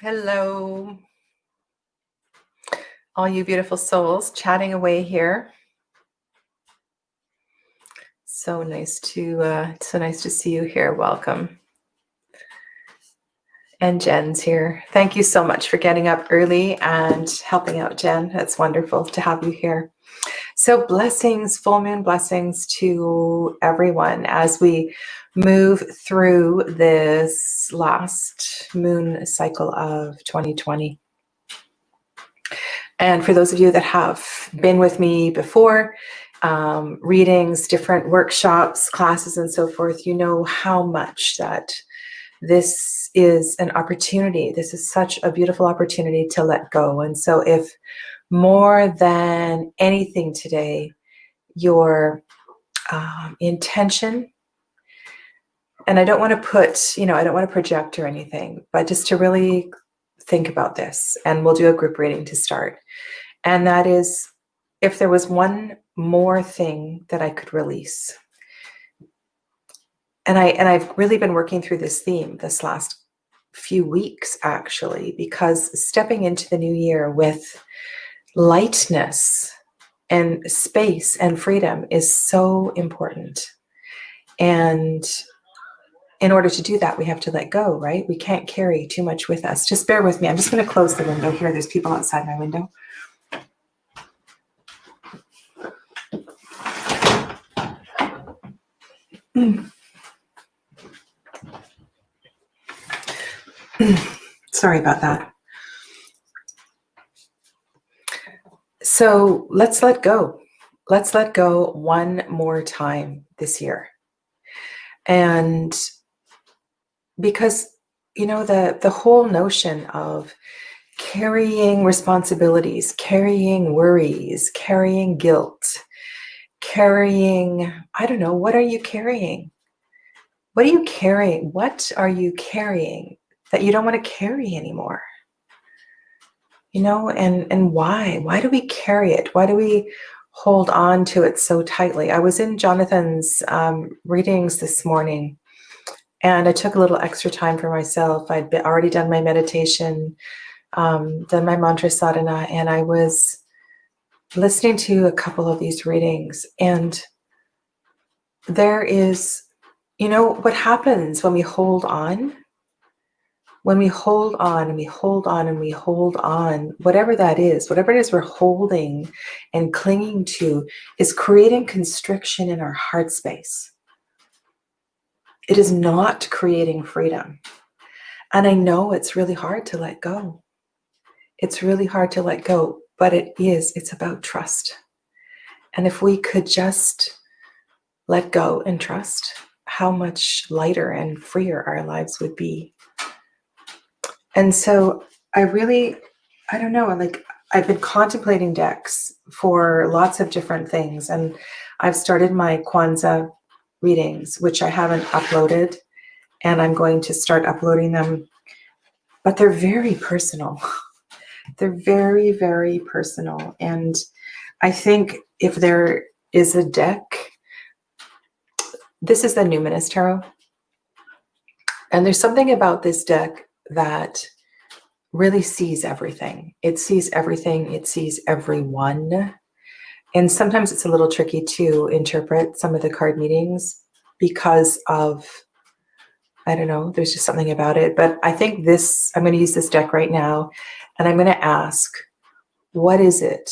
Hello, all you beautiful souls chatting away here. So nice to see you here. Welcome. And Jen's here. Thank you so much for getting up early and helping out, Jen. It's wonderful to have you here. So blessings, full moon blessings to everyone as we move through this last moon cycle of 2020. And for those of you that have been with me before, readings, different workshops, classes, and so forth, you know how much that this is an opportunity. This is such a beautiful opportunity to let go. And so if more than anything today, your intention, and I don't want to put, I don't want to project or anything, but just to really think about this, and we'll do a group reading to start. And that is, if there was one more thing that I could release. And I've really been working through this theme this last few weeks, actually, because stepping into the new year with lightness and space and freedom is so important. And in order to do that, we have to let go, right? We can't carry too much with us. Just bear with me. I'm just going to close the window here. There's people outside my window. Sorry about that. So let's let go. Let's let go one more time this year. And because, the whole notion of carrying responsibilities, carrying worries, carrying guilt, carrying, I don't know, what are you carrying? What are you carrying? What are you carrying that you don't want to carry anymore? And why? Why do we carry it? Why do we hold on to it so tightly? I was in Jonathan's readings this morning, and I took a little extra time for myself. I'd already done my meditation, done my mantra sadhana, and I was listening to a couple of these readings. And there is, what happens when we hold on? When we hold on and we hold on and we hold on, whatever that is, whatever it is we're holding and clinging to is creating constriction in our heart space. It is not creating freedom. And I know it's really hard to let go. It's really hard to let go, but it's about trust. And if we could just let go and trust, how much lighter and freer our lives would be. And so I don't know, I've been contemplating decks for lots of different things. And I've started my Kwanzaa readings, which I haven't uploaded, and I'm going to start uploading them. But they're very personal. They're very, very personal. And I think if there is a deck, this is the Numinous Tarot. And there's something about this deck that really sees everything. It sees everything. It sees everyone. And sometimes it's a little tricky to interpret some of the card meanings because of, I don't know, there's just something about it. But I think I'm going to use this deck right now, and I'm going to ask, what is it?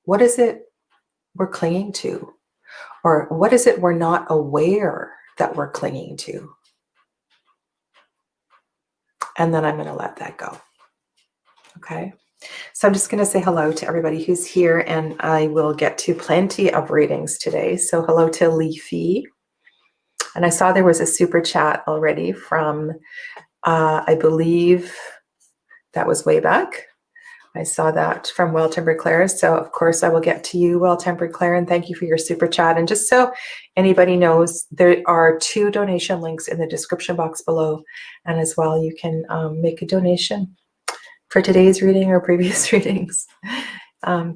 What is it we're clinging to? Or what is it we're not aware that we're clinging to? And then I'm going to let that go. Okay. So I'm just going to say hello to everybody who's here, and I will get to plenty of readings today. So hello to Leafy. And I saw there was a super chat already from, I believe that was way back. I saw that from Well-Tempered Claire. So of course I will get to you, Well-Tempered Claire, and thank you for your super chat. And just so anybody knows, there are 2 donation links in the description box below. And as well, you can make a donation for today's reading or previous readings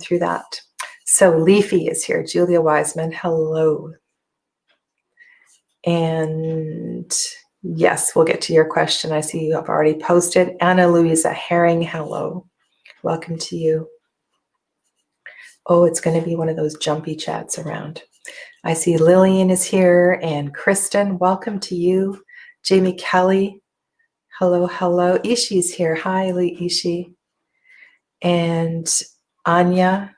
through that. So Leafy is here, Julia Wiseman, hello. And Yes, we'll get to your question. I see you have already posted. Anna Louisa Herring, hello. Welcome to you. Oh, it's going to be one of those jumpy chats around. I see Lillian is here and Kristen, welcome to you. Jamie Kelly, hello, hello. Ishi's here. Hi, Ishi. And Anya.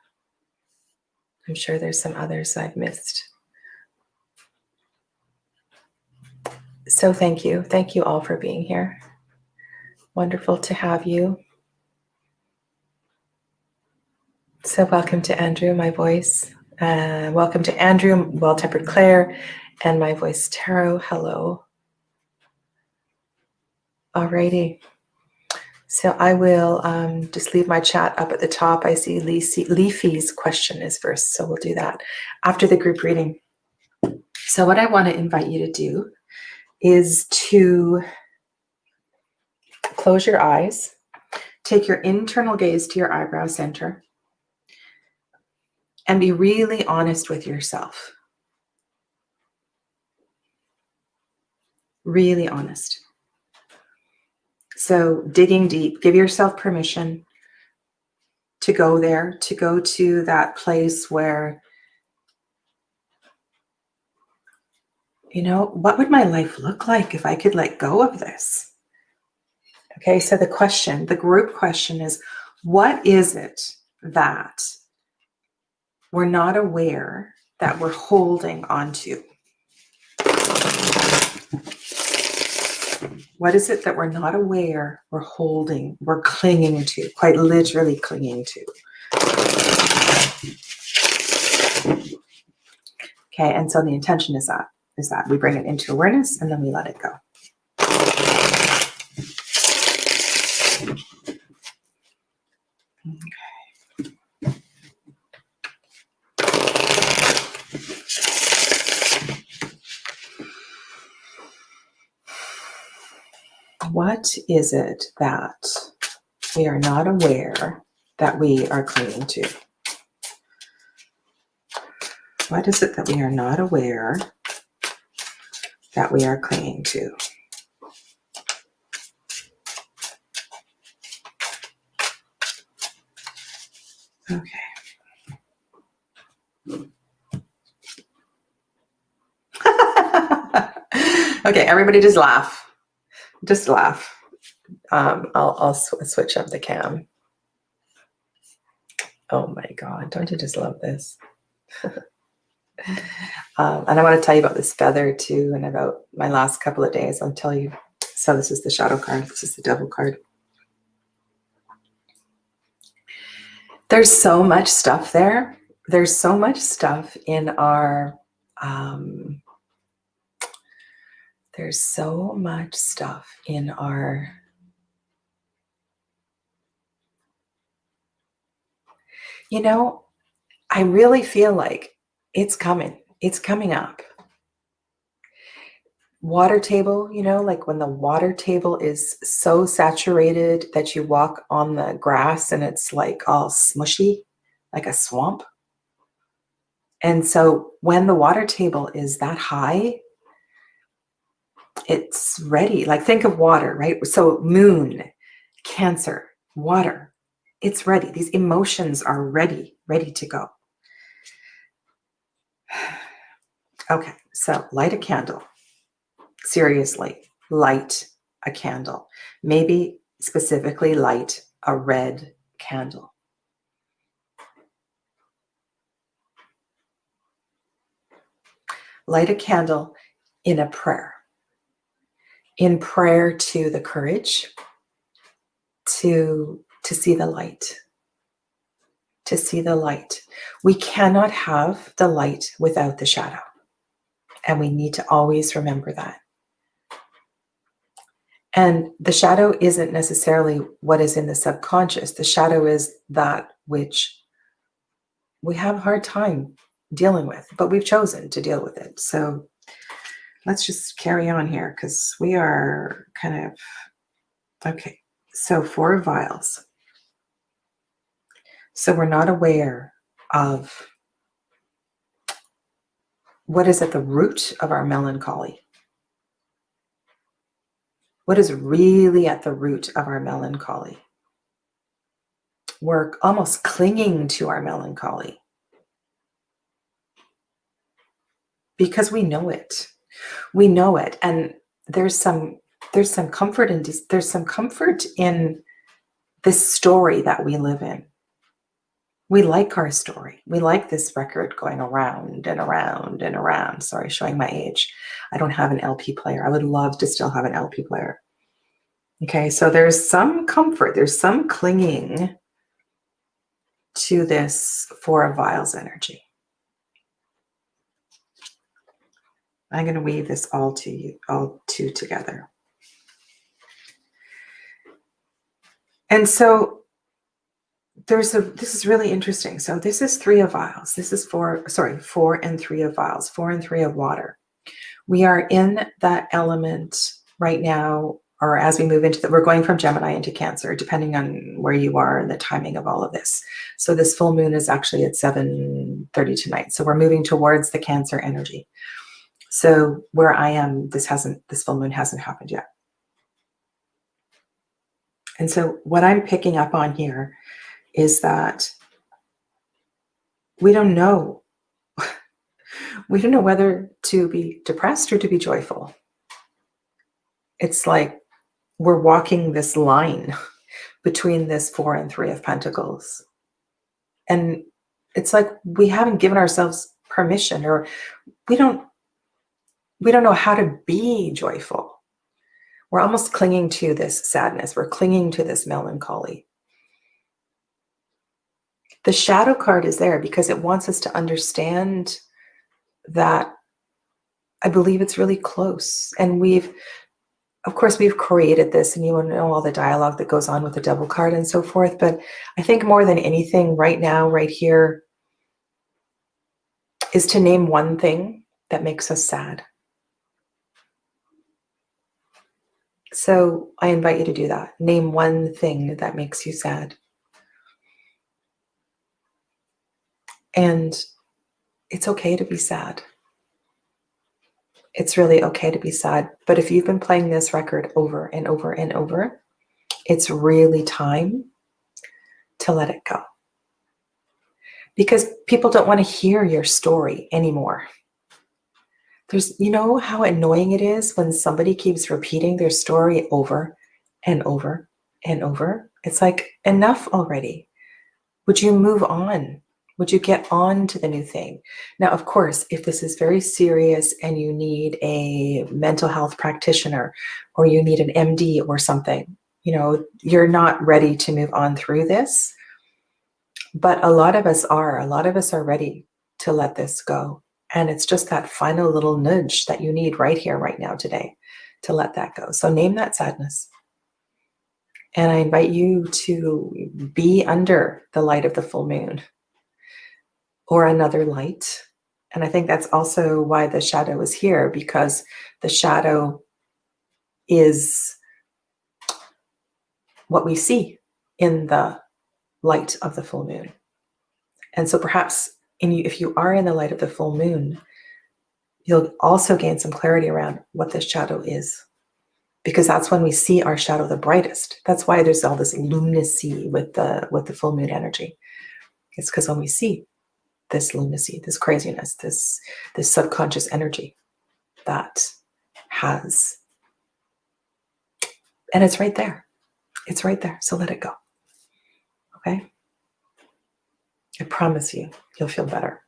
I'm sure there's some others I've missed. So thank you. Thank you all for being here. Wonderful to have you. So welcome to Andrew, my voice. Welcome to Andrew, Well-Tempered Claire, and my voice Tarot. Hello. Alrighty. So I will just leave my chat up at the top. I see Leafy's question is first, so we'll do that after the group reading. So what I want to invite you to do is to close your eyes, take your internal gaze to your eyebrow center, and be really honest with yourself. Really honest. So digging deep, give yourself permission to go there, to go to that place where, you know, what would my life look like if I could let go of this? Okay, so the question, the group question is, what is it that we're not aware that we're holding onto? What is it that we're not aware we're holding, we're clinging to, quite literally clinging to? Okay, and so the intention is that we bring it into awareness and then we let it go. Okay. What is it that we are not aware that we are clinging to? What is it that we are not aware that we are clinging to? Okay. Okay, everybody just laugh. Just laugh. I'll switch up the cam. Oh my God, don't you just love this? And I want to tell you about this feather too, and about my last couple of days. I'll tell you. So this is the shadow card. This is the devil card. There's so much stuff there. There's so much stuff in our, there's so much stuff in our, you know, I really feel like it's coming. It's coming up. Water table, you know, like when the water table is so saturated that you walk on the grass and it's like all smushy, like a swamp. And so when the water table is that high, it's ready. Like think of water, right? So moon, Cancer, water, it's ready. These emotions are ready to go. Okay, so light a candle. Seriously, light a candle. Maybe specifically light a red candle. Light a candle in a prayer. In prayer to the courage to see the light. To see the light. We cannot have the light without the shadow. And we need to always remember that. And the shadow isn't necessarily what is in the subconscious. The shadow is that which we have a hard time dealing with, but we've chosen to deal with it. So let's just carry on here because we are kind of, okay. So 4 vials. So we're not aware of what is at the root of our melancholy. What is really at the root of our melancholy? We're almost clinging to our melancholy because we know it. We know it, and there's some comfort in this story that we live in. We like our story. We like this record going around and around and around. Sorry, showing my age. I don't have an LP player. I would love to still have an LP player. Okay, so there's some comfort. There's some clinging to this Four of Vials energy. I'm going to weave this all two together. And so this is really interesting. So this is Three of Vials. This is Four and Three of Vials, 4 and 3 of water. We are in that element right now, or as we move into we're going from Gemini into Cancer, depending on where you are and the timing of all of this. So this full moon is actually at 7:30 tonight. So we're moving towards the Cancer energy. So where I am, this full moon hasn't happened yet. And so what I'm picking up on here is that we don't know. We don't know whether to be depressed or to be joyful. It's like we're walking this line between this 4 and 3 of Pentacles. And it's like we haven't given ourselves permission, or we don't know how to be joyful. We're almost clinging to this sadness. We're clinging to this melancholy. The shadow card is there because it wants us to understand that I believe it's really close. And of course, we've created this, and you want to know all the dialogue that goes on with the Devil card and so forth. But I think more than anything right now, right here, is to name one thing that makes us sad. So I invite you to do that. Name one thing that makes you sad. And it's okay to be sad. It's really okay to be sad. But if you've been playing this record over and over and over, it's really time to let it go. Because people don't want to hear your story anymore. You know how annoying it is when somebody keeps repeating their story over and over and over? It's like, enough already. Would you move on? Would you get on to the new thing? Now, of course, if this is very serious and you need a mental health practitioner or you need an MD or something, you're not ready to move on through this. But a lot of us are. A lot of us are ready to let this go. And it's just that final little nudge that you need right here, right now, today, to let that go. So name that sadness. And I invite you to be under the light of the full moon or another light. And I think that's also why the shadow is here, because the shadow is what we see in the light of the full moon. And so perhaps if you are in the light of the full moon, you'll also gain some clarity around what this shadow is, because that's when we see our shadow the brightest. That's why there's all this lunacy with the full moon energy. It's because when we see this lunacy, this craziness, this subconscious energy that has, and it's right there. It's right there. So let it go. Okay? I promise you'll feel better.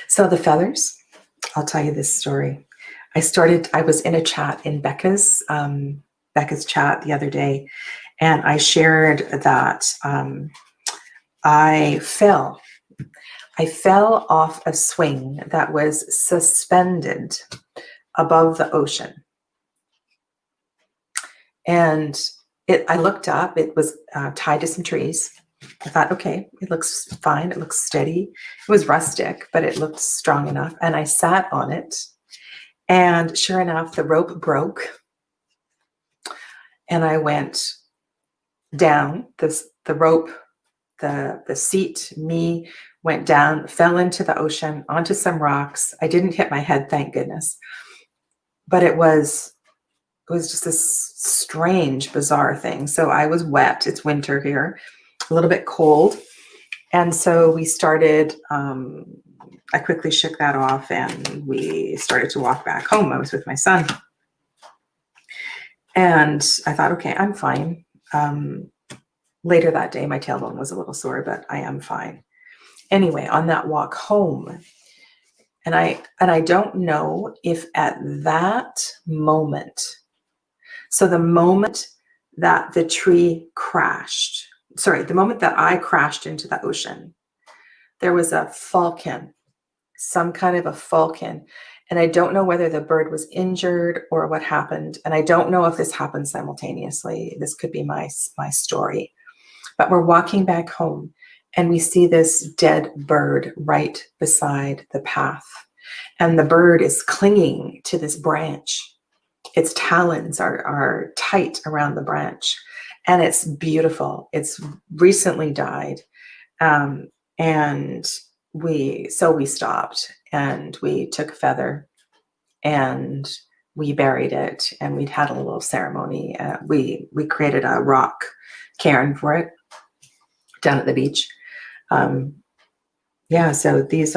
So the feathers, I'll tell you this story. I was in a chat in Becca's chat the other day, and I shared that I fell off a swing that was suspended above the ocean. And I looked up, it was tied to some trees. I thought, okay, it looks fine. It looks steady. It was rustic, but it looked strong enough. And I sat on it. And sure enough, the rope broke. And I went down. The rope, the seat, me, went down, fell into the ocean, onto some rocks. I didn't hit my head, thank goodness. but it was just this strange, bizarre thing. So I was wet. It's winter here, a little bit cold. And so we started, I quickly shook that off and we started to walk back home. I was with my son. And I thought, okay, I'm fine. Later that day, my tailbone was a little sore, but I am fine. Anyway, on that walk home, and I don't know if at that moment, so the moment that the tree crashed, the moment that I crashed into the ocean, there was a falcon, some kind of a falcon. And I don't know whether the bird was injured or what happened. And I don't know if this happened simultaneously. This could be my story. But we're walking back home and we see this dead bird right beside the path. And the bird is clinging to this branch. Its talons are tight around the branch. And it's beautiful. It's recently died. And we stopped and we took a feather and we buried it, and we'd had a little ceremony. We created a rock cairn for it down at the beach. Yeah, so this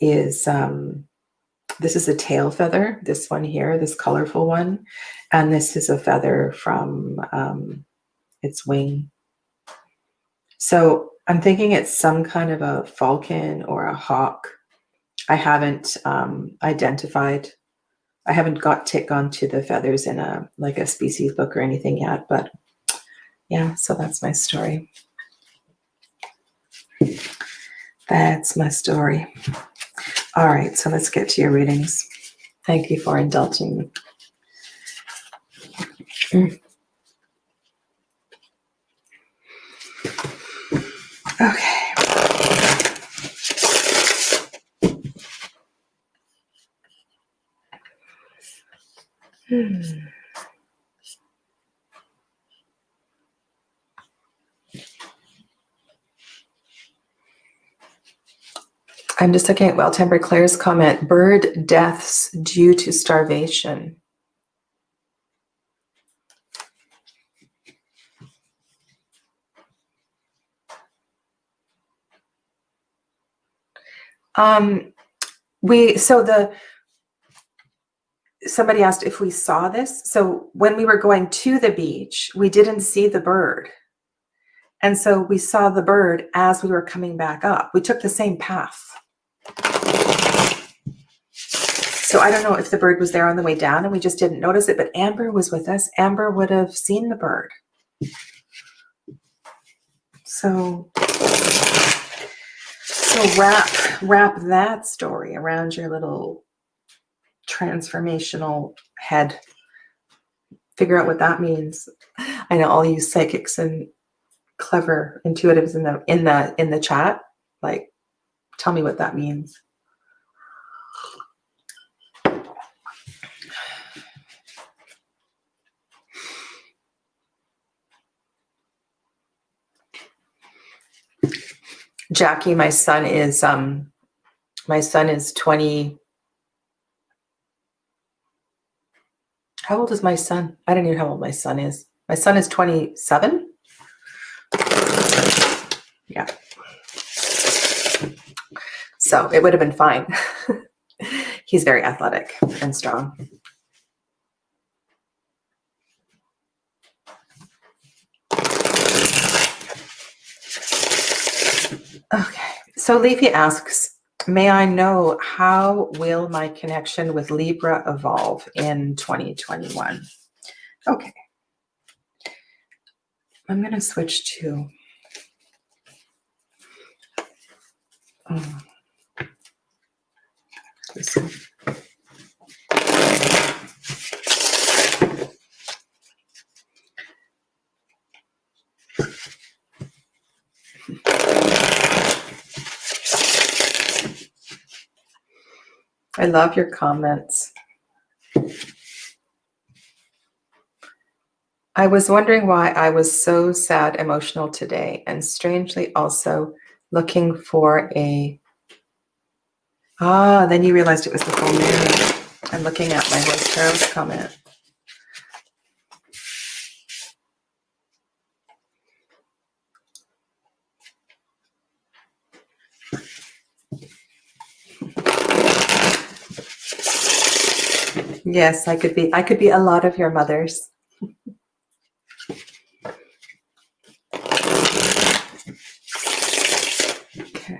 is a tail feather, this one here, this colorful one, and this is a feather from its wing. So I'm thinking it's some kind of a falcon or a hawk. I haven't identified. I haven't gone to the feathers in a species book or anything yet, but yeah, so that's my story. That's my story. All right, so let's get to your readings. Thank you for indulging me. Okay. I'm just looking at Well-Tempered Claire's comment. Bird deaths due to starvation. Somebody asked if we saw this. So when we were going to the beach, we didn't see the bird. And so we saw the bird as we were coming back up. We took the same path. So I don't know if the bird was there on the way down and we just didn't notice it, but Amber was with us. Amber would have seen the bird. So wrap that story around your little transformational head. Figure out what that means. I know all you psychics and clever intuitives in the chat, tell me what that means. Jackie, my son is 20. How old is my son? I don't even know how old my son is. My son is 27. Yeah. So it would have been fine. He's very athletic and strong. Okay. So Leafy asks, may I know how will my connection with Libra evolve in 2021? Okay. I'm going to switch to this one. I love your comments. I was wondering why I was so sad, emotional today, and strangely also looking for then you realized it was the full moon. I'm looking at my Horse Tarot comment. Yes, I could be a lot of your mothers. Okay.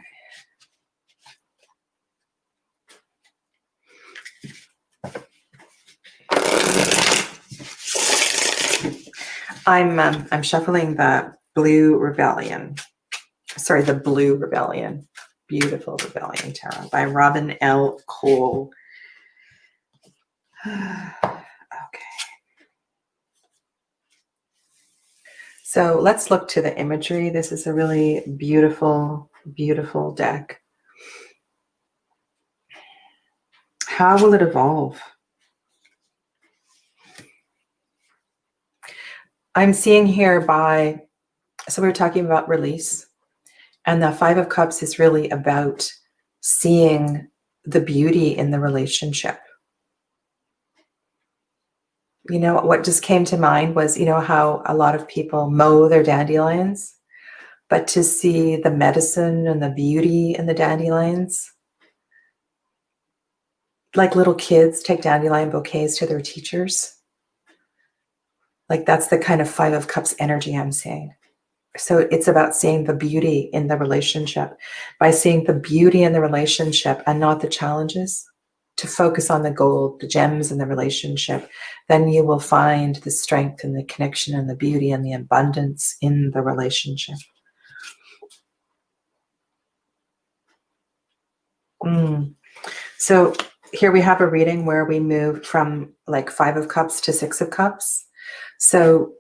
I'm shuffling the Blue Rebellion. Sorry, the Blue Rebellion. Beautiful Rebellion Tarot by Robin L. Cole. Okay. So let's look to the imagery. This is a really beautiful, beautiful deck. How will it evolve? I'm seeing here so we were talking about release, and the Five of Cups is really about seeing the beauty in the relationship. You know, what just came to mind was, you know, how a lot of people mow their dandelions, but to see the medicine and the beauty in the dandelions. Like little kids take dandelion bouquets to their teachers. Like that's the kind of Five of Cups energy I'm seeing. So it's about seeing the beauty in the relationship. By seeing the beauty in the relationship and not the challenges, to focus on the gold, the gems in the relationship, then you will find the strength and the connection and the beauty and the abundance in the relationship. So here we have a reading where we moved from like Five of Cups to Six of Cups. So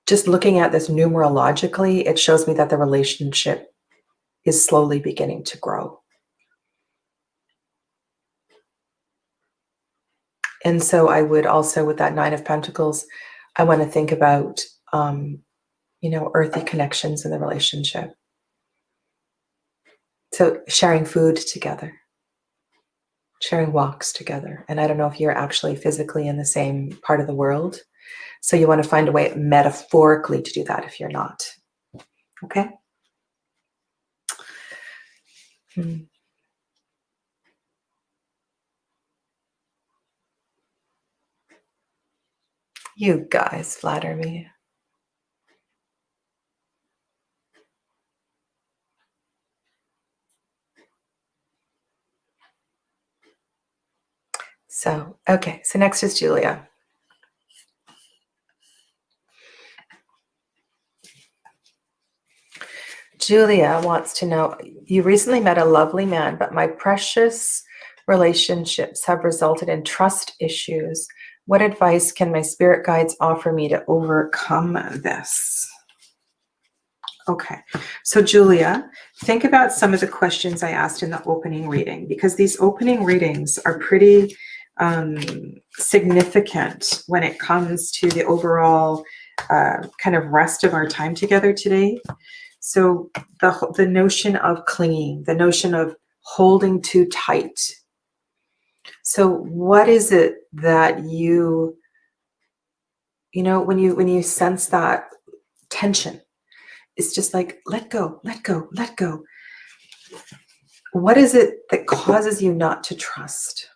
just looking at this numerologically, it shows me that the relationship is slowly beginning to grow. And so I would also, with that Nine of Pentacles, I want to think about, you know, earthy connections in the relationship. So sharing food together, sharing walks together. And I don't know if you're actually physically in the same part of the world. So you want to find a way metaphorically to do that if you're not. Okay? You guys flatter me. So, okay. So next is Julia. Julia wants to know, you recently met a lovely man, but my precious relationships have resulted in trust issues. What advice can my spirit guides offer me to overcome this? Okay, so Julia, think about some of the questions I asked in the opening reading, because these opening readings are pretty significant when it comes to the overall kind of rest of our time together today. So the notion of clinging, the notion of holding too tight. So what is it that you know, when you sense that tension, it's just like, let go, let go, let go. What is it that causes you not to trust?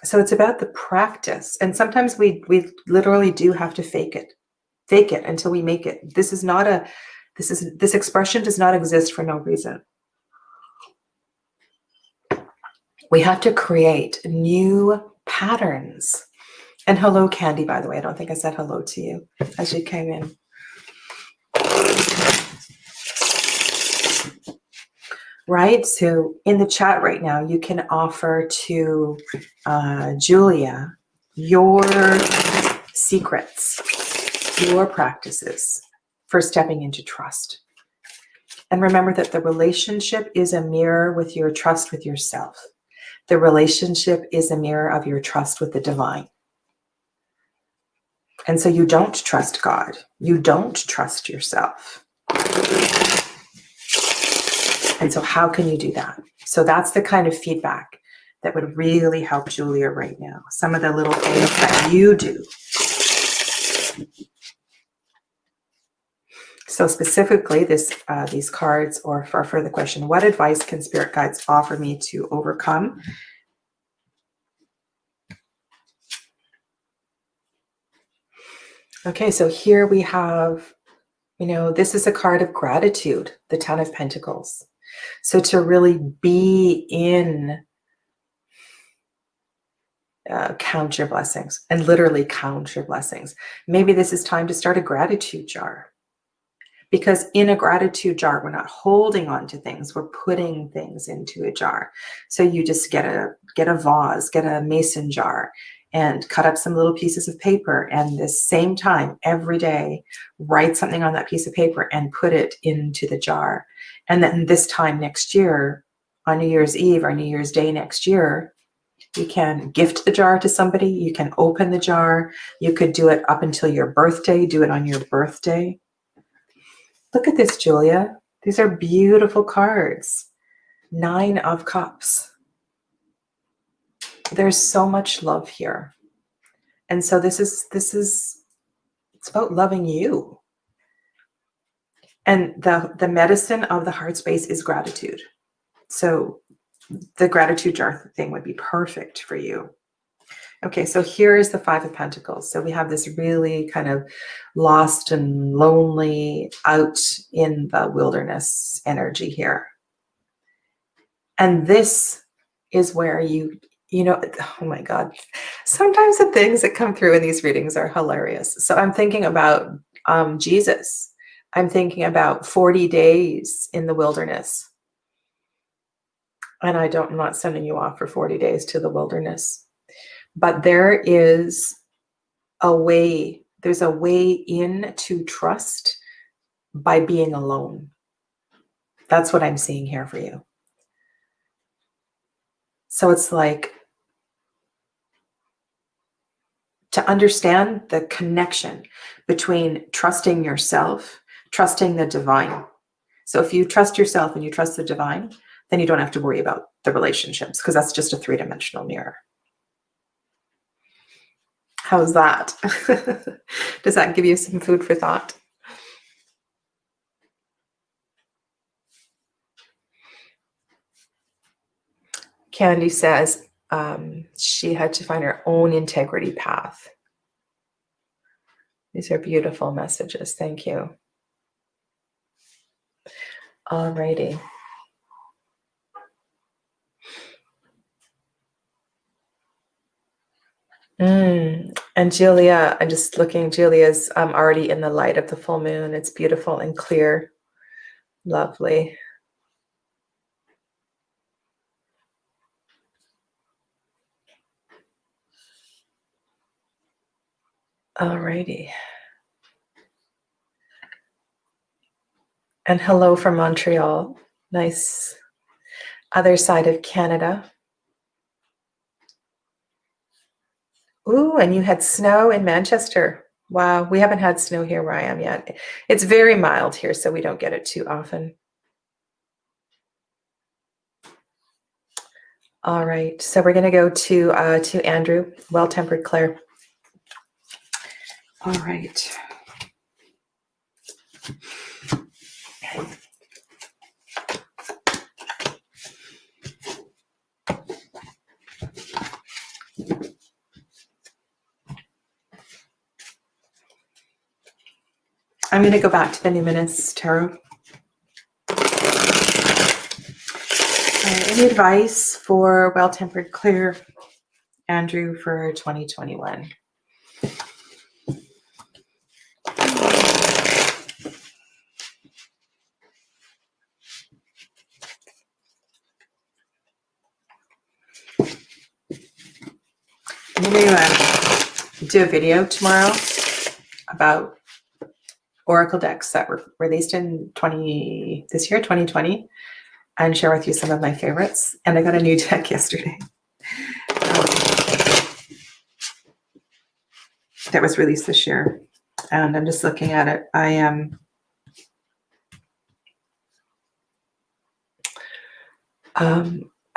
So it's about the practice. And sometimes we literally do have to fake it until we make it. This expression does not exist for no reason. We have to create new patterns. And hello, Candy, by the way. I don't think I said hello to you as you came in. Right? So in the chat right now, you can offer to Julia your secrets, your practices for stepping into trust. And remember that the relationship is a mirror with your trust with yourself. The relationship is a mirror of your trust with the divine. And so you don't trust God. You don't trust yourself. And so how can you do that? So that's the kind of feedback that would really help Julia right now? Some of the little things that you do. So specifically, these cards, or for further question, what advice can spirit guides offer me to overcome? Okay, so here we have, this is a card of gratitude, the Ten of Pentacles. So to really be in, count your blessings, and literally count your blessings. Maybe this is time to start a gratitude jar. Because in a gratitude jar, we're not holding on to things, we're putting things into a jar. So you just get a vase, get a mason jar, and cut up some little pieces of paper, and the same time every day write something on that piece of paper and put it into the jar. And then this time next year, on New Year's Eve or New Year's Day next year, you can gift the jar to somebody, you can open the jar, you could do it up until your birthday, do it on your birthday. Look at this, Julia. These are beautiful cards. 9 of Cups. There's so much love here. And so it's about loving you. And the medicine of the heart space is gratitude. So the gratitude jar thing would be perfect for you. Okay, so here is the 5 of Pentacles. So we have this really kind of lost and lonely, out in the wilderness energy here. And this is where oh my God, sometimes the things that come through in these readings are hilarious. So I'm thinking about Jesus. I'm thinking about 40 days in the wilderness. And I'm not sending you off for 40 days to the wilderness. But there is a way, there's a way in to trust by being alone. That's what I'm seeing here for you. So it's like to understand the connection between trusting yourself, trusting the divine. So if you trust yourself and you trust the divine, then you don't have to worry about the relationships, because that's just a 3-dimensional mirror. How's that? Does that give you some food for thought? Candy says she had to find her own integrity path. These are beautiful messages. Thank you. Alrighty. And Julia, I'm just looking, Julia's already in the light of the full moon. It's beautiful and clear. Lovely. Alrighty. And hello from Montreal. Nice. Other side of Canada. Ooh, and you had snow in Manchester. Wow, we haven't had snow here where I am yet. It's very mild here, so we don't get it too often. All right, so we're going to go to Andrew, Well-Tempered Claire. All right. I'm going to go back to the Numinous Tarot. Any advice for Well-Tempered Claire, Andrew, for 2021? I'm going to do a video tomorrow about Oracle decks that were released in this year, 2020, and share with you some of my favorites. And I got a new deck yesterday that was released this year, and I'm just looking at it. I am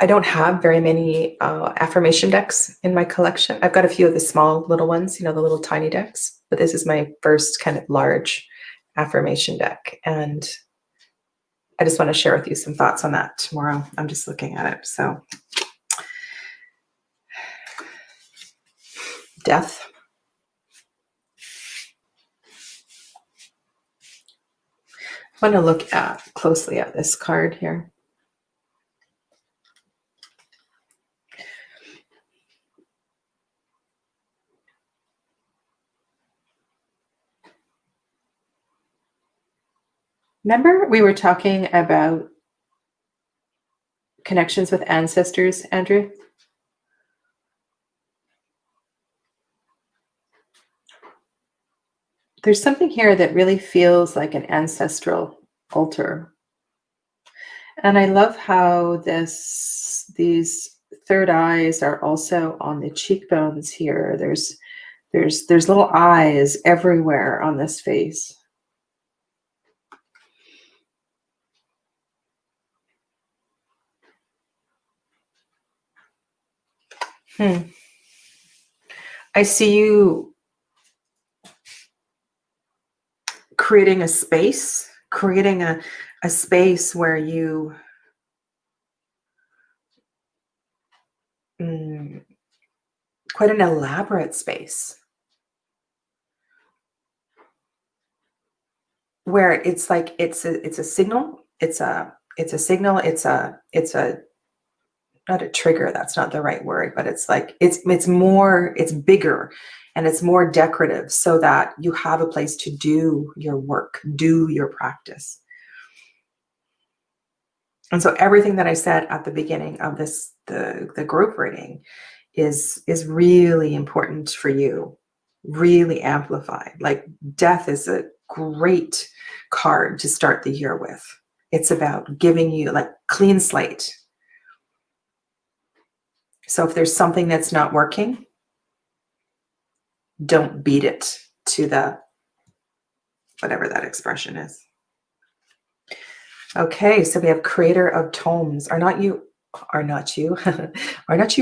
I don't have very many affirmation decks in my collection. I've got a few of the small little ones, the little tiny decks, but this is my first kind of large affirmation deck. And I just want to share with you some thoughts on that tomorrow. I'm just looking at it. So, death. I want to look closely at this card here. Remember we were talking about connections with ancestors, Andrew? There's something here that really feels like an ancestral altar. And I love how these third eyes are also on the cheekbones here. There's little eyes everywhere on this face. I see you creating a space, a space where you quite an elaborate space where it's like it's a signal, it's a signal, it's a not a trigger, that's not the right word, but it's like it's bigger and it's more decorative so that you have a place to do your work, do your practice. And so everything that I said at the beginning of this, the group reading is really important for you, really amplified. Like death is a great card to start the year with. It's about giving you like clean slate. So if there's something that's not working, don't beat it to the whatever that expression is. Okay, so we have creator of tomes. Are not you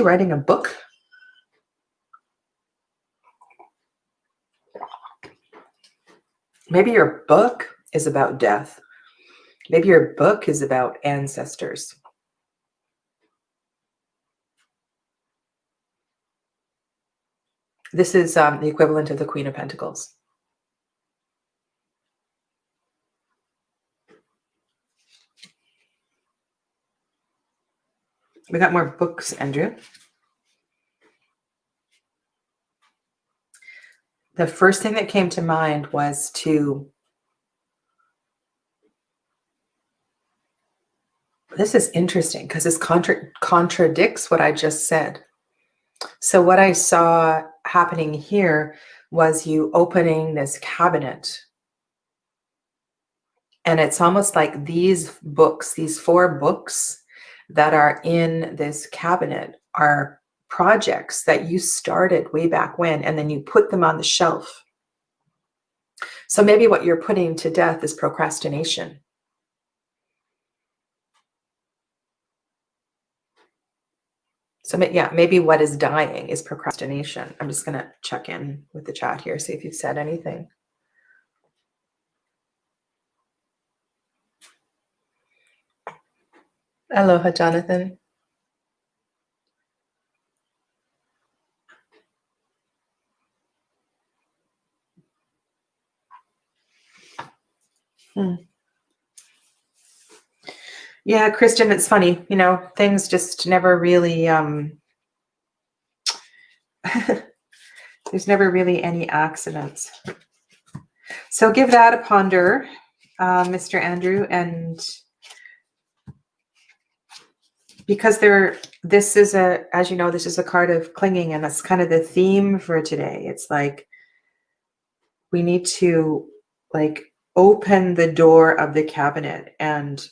writing a book? Maybe your book is about death. Maybe your book is about ancestors. This is the equivalent of the Queen of Pentacles. We got more books, Andrew. The first thing that came to mind was this is interesting because this contradicts what I just said. So what I saw happening here was you opening this cabinet. And it's almost like these books, these 4 books that are in this cabinet are projects that you started way back when, and then you put them on the shelf. So maybe what you're putting to death is procrastination. So yeah, maybe what is dying is procrastination. I'm just going to check in with the chat here, see if you've said anything. Aloha, Jonathan. Yeah, Kristen, it's funny, things just never really, there's never really any accidents. So give that a ponder, Mr. Andrew, and because this is as you know, this is a card of clinging, and that's kind of the theme for today. It's like we need to like open the door of the cabinet and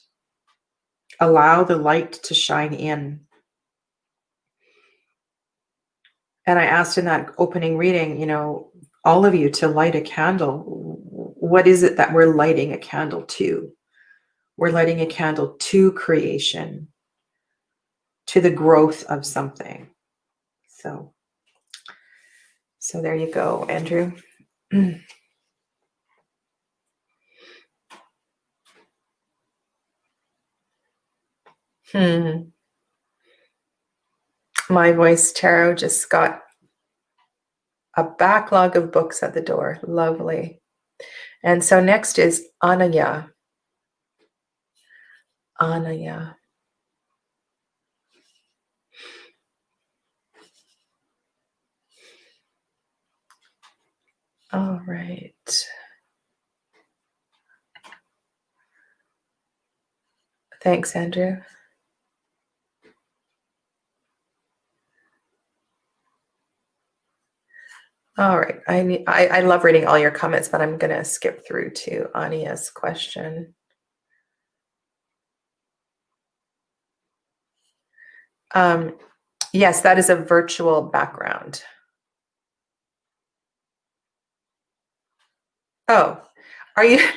allow the light to shine in. And I asked in that opening reading, all of you to light a candle. What is it that we're lighting a candle to? We're lighting a candle to creation. to the growth of something. So there you go, Andrew. My Voice Tarot just got a backlog of books at the door. Lovely. And so next is Anaya. Anaya. All right. Thanks, Andrew. All right. I love reading all your comments, but I'm going to skip through to Ania's question. Yes, that is a virtual background. Oh, are you,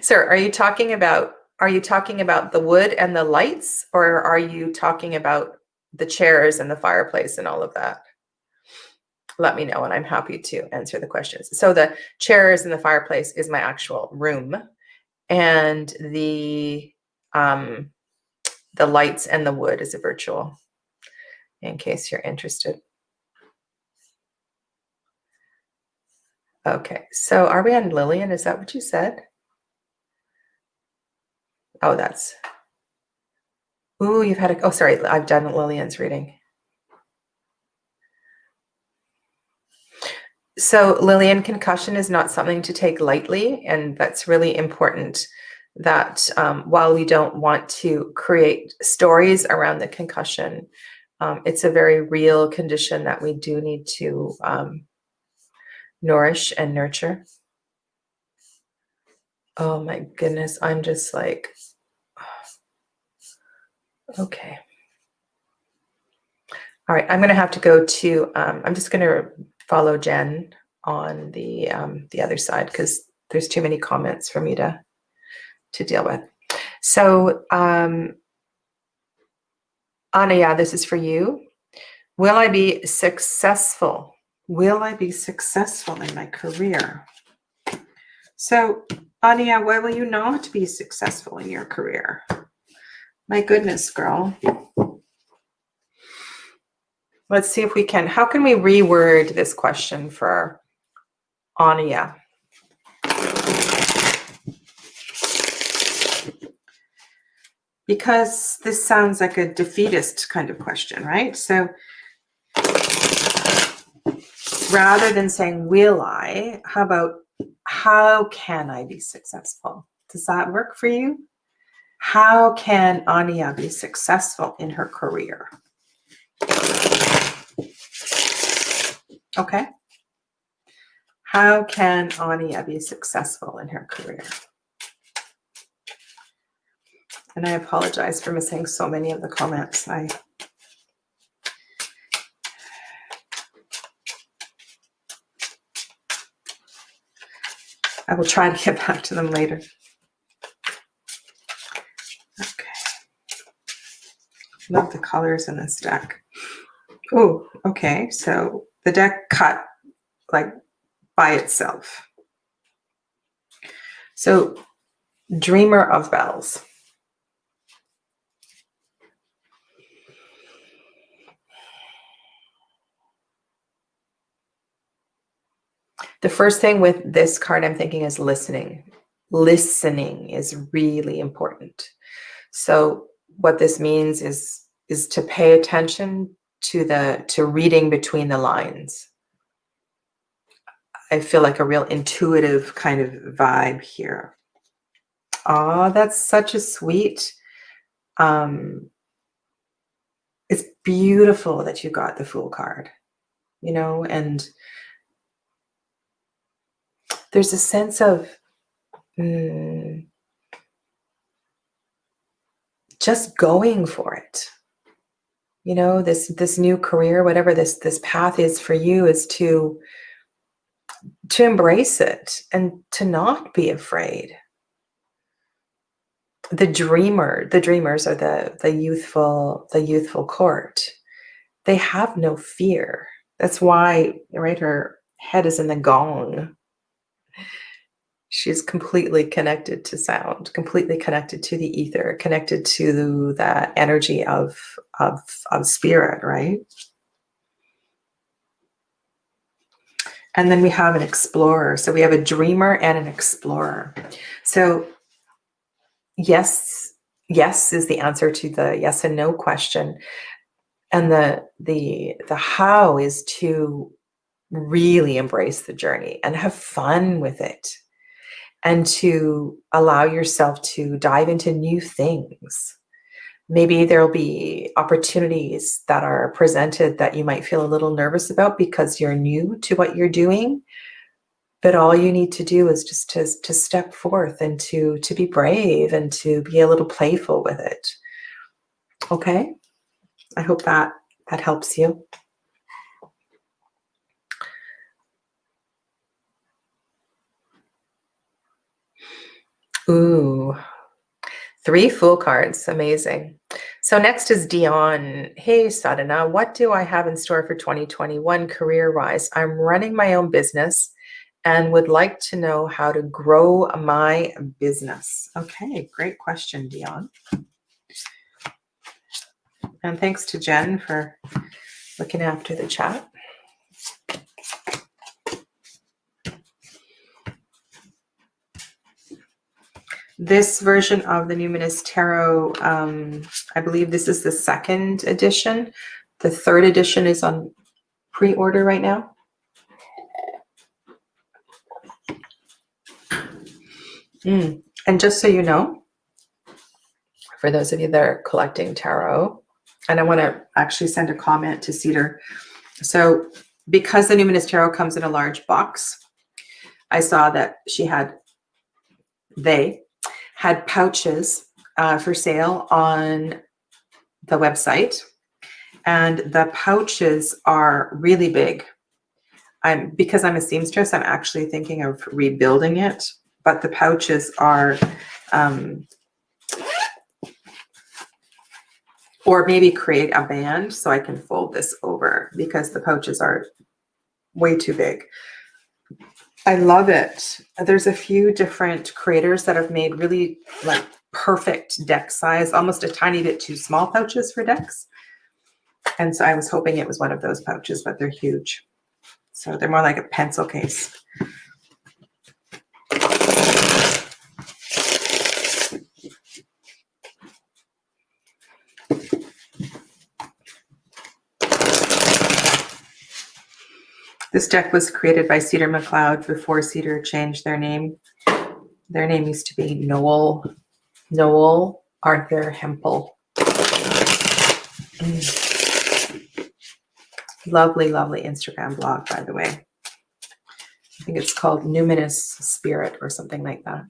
sir, are you talking about the wood and the lights, or are you talking about the chairs and the fireplace and all of that? Let me know, and I'm happy to answer the questions. So the chairs and the fireplace is my actual room, and the lights and the wood is a virtual, in case you're interested. Okay, so are we on Lillian? Is that what you said? Oh, that's, ooh, you've had a, oh, sorry, I've done Lillian's reading. So Lillian, concussion is not something to take lightly, and that's really important, that while we don't want to create stories around the concussion, it's a very real condition that we do need to nourish and nurture. Oh my goodness, I'm just like, okay. All right, I'm going to have to go to, I'm just going to follow Jen on the other side, because there's too many comments for me to deal with. So, Anaya, this is for you. Will I be successful? Will I be successful in my career? So, Anaya, why will you not be successful in your career? My goodness, girl. Let's see if we can, how can we reword this question for Anaya? Because this sounds like a defeatist kind of question, right? So rather than saying, will I, how about, how can I be successful? Does that work for you? How can Anaya be successful in her career? Okay. How can Anaya be successful in her career? And I apologize for missing so many of the comments. I will try to get back to them later. Okay. Love the colors in this deck. Oh, okay. So the deck cut like by itself. So Dreamer of Bells. The first thing with this card I'm thinking is listening. Listening is really important. So what this means is to pay attention to reading between the lines. I feel like a real intuitive kind of vibe here. Oh, that's such a sweet. It's beautiful that you got the Fool card, you know, and there's a sense of just going for it. You know, this new career, whatever this path is for you, is to embrace it and to not be afraid. the dreamers are the youthful court. They have no fear. That's why, right, her head is in the gong. She's completely connected to sound, completely connected to the ether, connected to the energy of spirit, right? And then we have an explorer. So we have a dreamer and an explorer. So yes is the answer to the yes and no question. And the how is to really embrace the journey and have fun with it, and to allow yourself to dive into new things. Maybe there'll be opportunities that are presented that you might feel a little nervous about because you're new to what you're doing. But all you need to do is just to step forth and to be brave and to be a little playful with it. Okay? I hope that helps you. Ooh, 3 Fool cards. Amazing. So next is Dion. Hey, Sadhana, what do I have in store for 2021 career-wise? I'm running my own business and would like to know how to grow my business. Okay, great question, Dion. And thanks to Jen for looking after the chat. This version of the Numinous Tarot, I believe this is the 2nd edition. The 3rd edition is on pre-order right now. And just so you know, for those of you that are collecting tarot, and I want to actually send a comment to Cedar. So because the Numinous Tarot comes in a large box, I saw that they had pouches for sale on the website, and the pouches are really big. Because I'm a seamstress, I'm actually thinking of rebuilding it, but the pouches are, or maybe create a band so I can fold this over, because the pouches are way too big. I love it. There's a few different creators that have made really like perfect deck size, almost a tiny bit too small pouches for decks. And so I was hoping it was one of those pouches, but they're huge. So they're more like a pencil case. This deck was created by Cedar McLeod before Cedar changed their name. Their name used to be Noel Arthur Hempel. Lovely, lovely Instagram blog, by the way. I think it's called Numinous Spirit or something like that.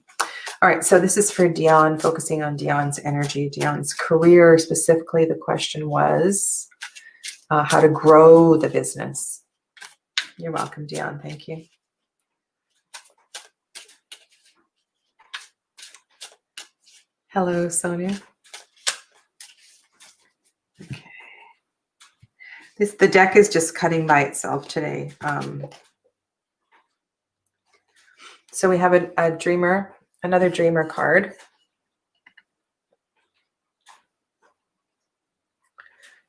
All right, so this is for Dion, focusing on Dion's energy, Dion's career. Specifically, the question was how to grow the business. You're welcome, Dion. Thank you. Hello, Sonia. Okay. The deck is just cutting by itself today. So we have a dreamer, another dreamer card.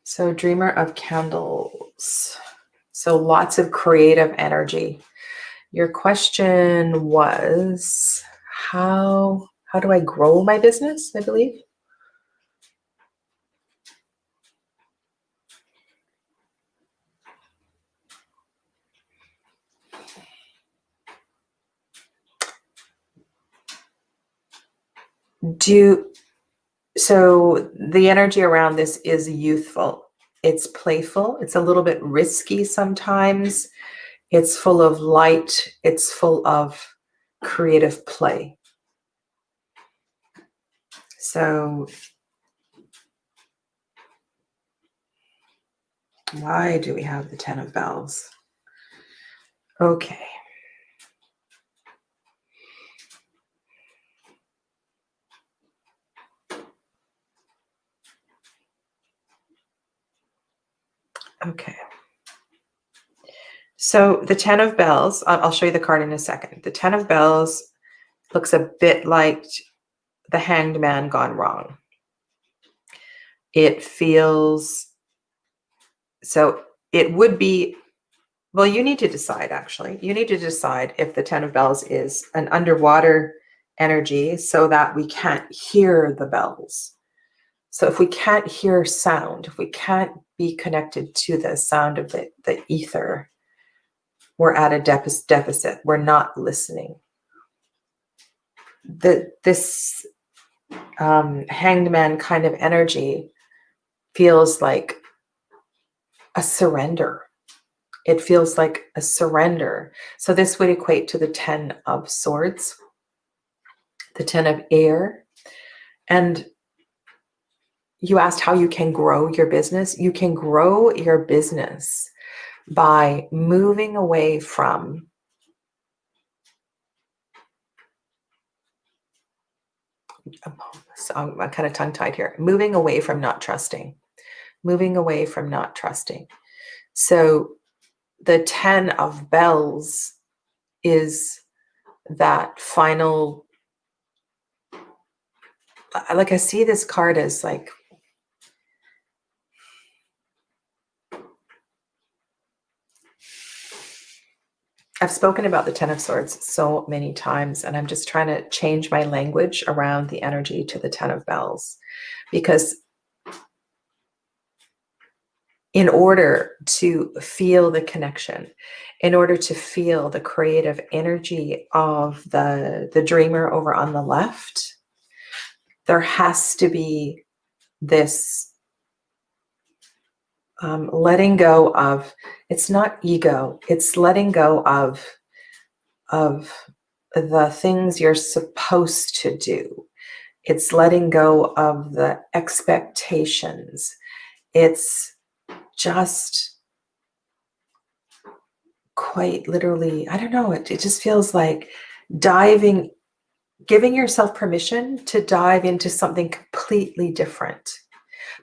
So Dreamer of Candles. So lots of creative energy. Your question was, how do I grow my business, I believe? So the energy around this is youthful. It's playful. It's a little bit risky sometimes. It's full of light. It's full of creative play. So why do we have the 10 of Bells? Okay. So the Ten of Bells, I'll show you the card in a second. The Ten of Bells looks a bit like the Hanged Man gone wrong. It feels, so it would be, well, you need to decide, actually. You need to decide if the Ten of Bells is an underwater energy so that we can't hear the bells. So if we can't hear sound, if we can't be connected to the sound of the ether, we're at a deficit. We're not listening. This Hanged Man kind of energy feels like a surrender. It feels like a surrender. So this would equate to the 10 of Swords, the 10 of Air. And you asked how you can grow your business. You can grow your business by moving away from so I'm kind of tongue-tied here. Moving away from not trusting. Moving away from not trusting. So the 10 of Bells is that final, like I see this card as like, I've spoken about the Ten of Swords so many times, and I'm just trying to change my language around the energy to the Ten of Bells, because in order to feel the connection, in order to feel the creative energy of the dreamer over on the left, there has to be this letting go of, it's not ego, it's letting go of the things you're supposed to do. It's letting go of the expectations. It's just quite literally, I don't know, it just feels like diving, giving yourself permission to dive into something completely different.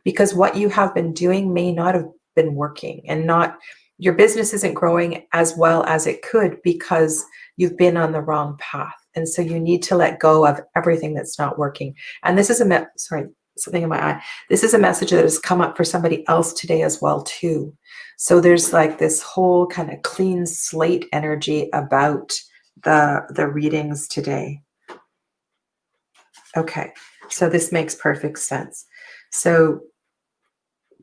Because what you have been doing may not have been working, and not, your business isn't growing as well as it could because you've been on the wrong path. And so you need to let go of everything that's not working. And this is sorry, something in my eye. This is a message that has come up for somebody else today as well too. So there's like this whole kind of clean slate energy about the readings today. Okay, so this makes perfect sense. So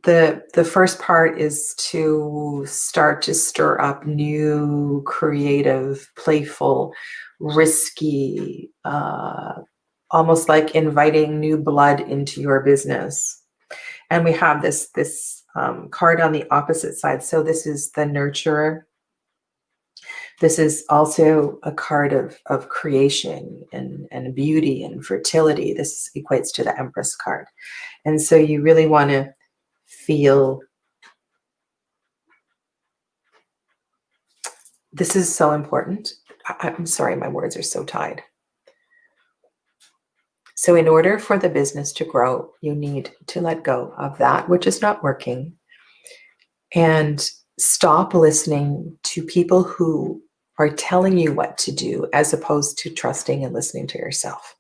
the first part is to start to stir up new, creative, playful, risky, almost like inviting new blood into your business. And we have this card on the opposite side. So this is the nurturer. This is also a card of creation and beauty and fertility. This equates to the Empress card. And so you really want to feel, this is so important. I'm sorry, my words are so tied. So in order for the business to grow, you need to let go of that which is not working and stop listening to people who are telling you what to do, as opposed to trusting and listening to yourself.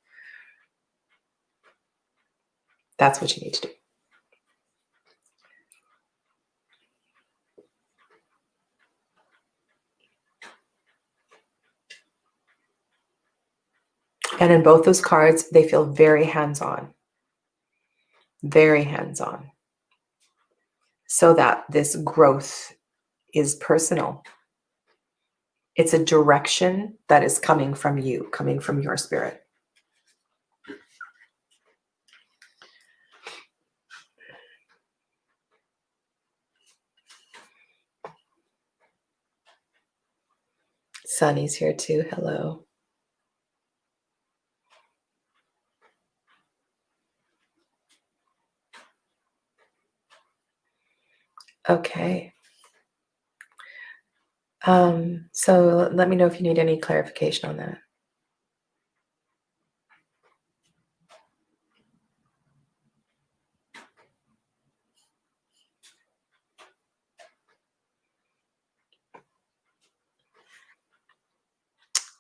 That's what you need to do. And in both those cards, they feel very hands-on. Very hands-on. So that this growth is personal. It's a direction that is coming from you, coming from your spirit. Sunny's here too. Hello. Okay. So let me know if you need any clarification on that.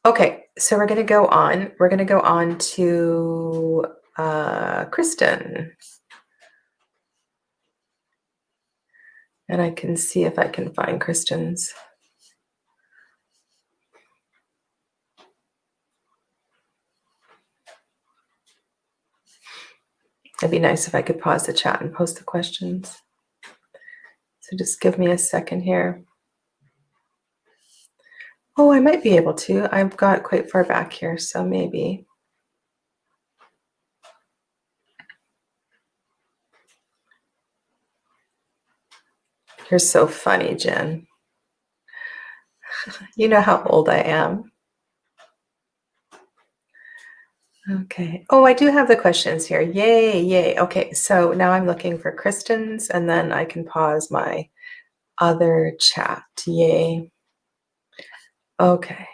Okay, so we're going to go on. We're going to go on to Kristen. And I can see if I can find Kristen's. It'd be nice if I could pause the chat and post the questions. So just give me a second here. Oh, I might be able to. I've got quite far back here, so maybe. You're so funny, Jen. You know how old I am. Okay. Oh, I do have the questions here. Yay, yay. Okay, so now I'm looking for Kristen's, and then I can pause my other chat. Yay. Okay,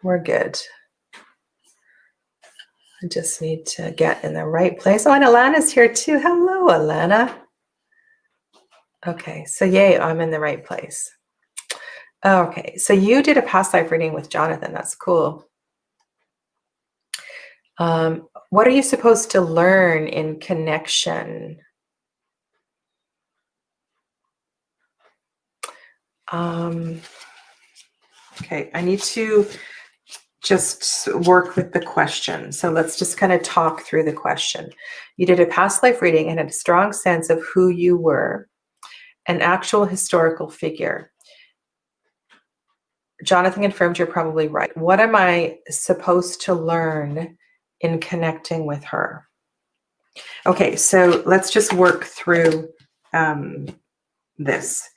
we're good. I just need to get in the right place. Oh, and Alana's here too. Hello, Alana. Okay, so yay, I'm in the right place. Okay, so you did a past life reading with Jonathan. That's cool. What are you supposed to learn in connection? Okay, I need to just work with the question. So let's just kind of talk through the question. You did a past life reading and had a strong sense of who you were, an actual historical figure. Jonathan confirmed you're probably right. What am I supposed to learn in connecting with her? Okay, so let's just work through this.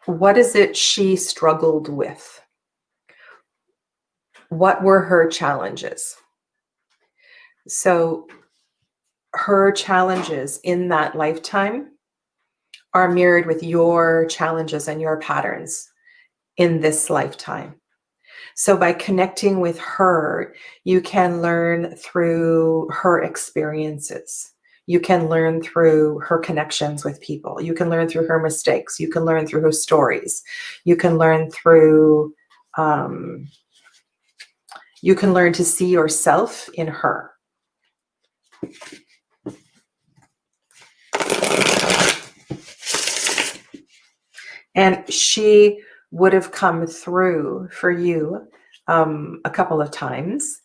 What is it she struggled with? What were her challenges? So her challenges in that lifetime are mirrored with your challenges and your patterns in this lifetime. So by connecting with her, you can learn through her experiences. You can learn through her connections with people. You can learn through her mistakes. You can learn through her stories. You can learn through, you can learn to see yourself in her. And she would have come through for you a couple of times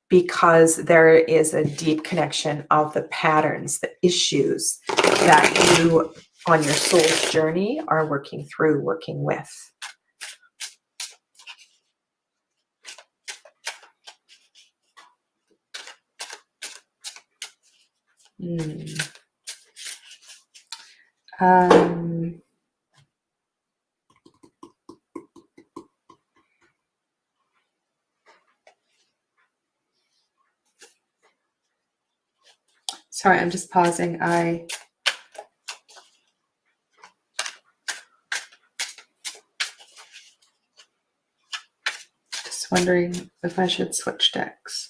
because there is a deep connection of the patterns, the issues that you on your soul's journey are working through, working with. Sorry, I'm just pausing. Just wondering if I should switch decks.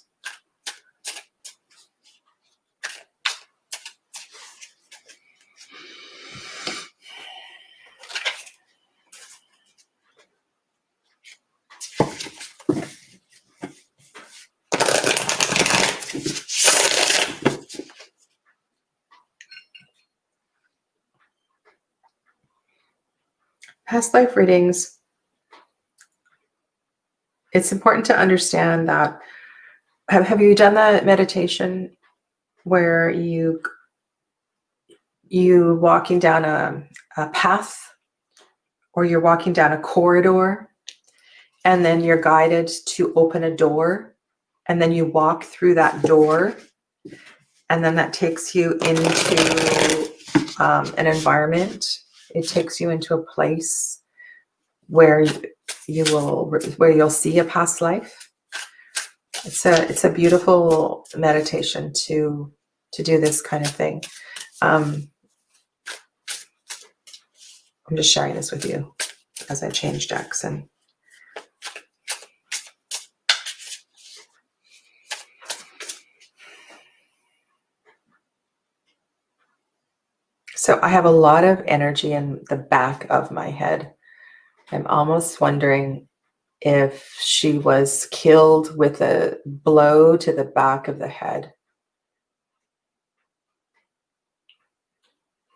Past life readings, it's important to understand that. Have you done that meditation where you walking down a path, or you're walking down a corridor, and then you're guided to open a door, and then you walk through that door, and then that takes you into an environment. It takes you into a place where you'll see a past life. It's a beautiful meditation to do this kind of thing. I'm just sharing this with you as I change decks. And so I have a lot of energy in the back of my head. I'm almost wondering if she was killed with a blow to the back of the head.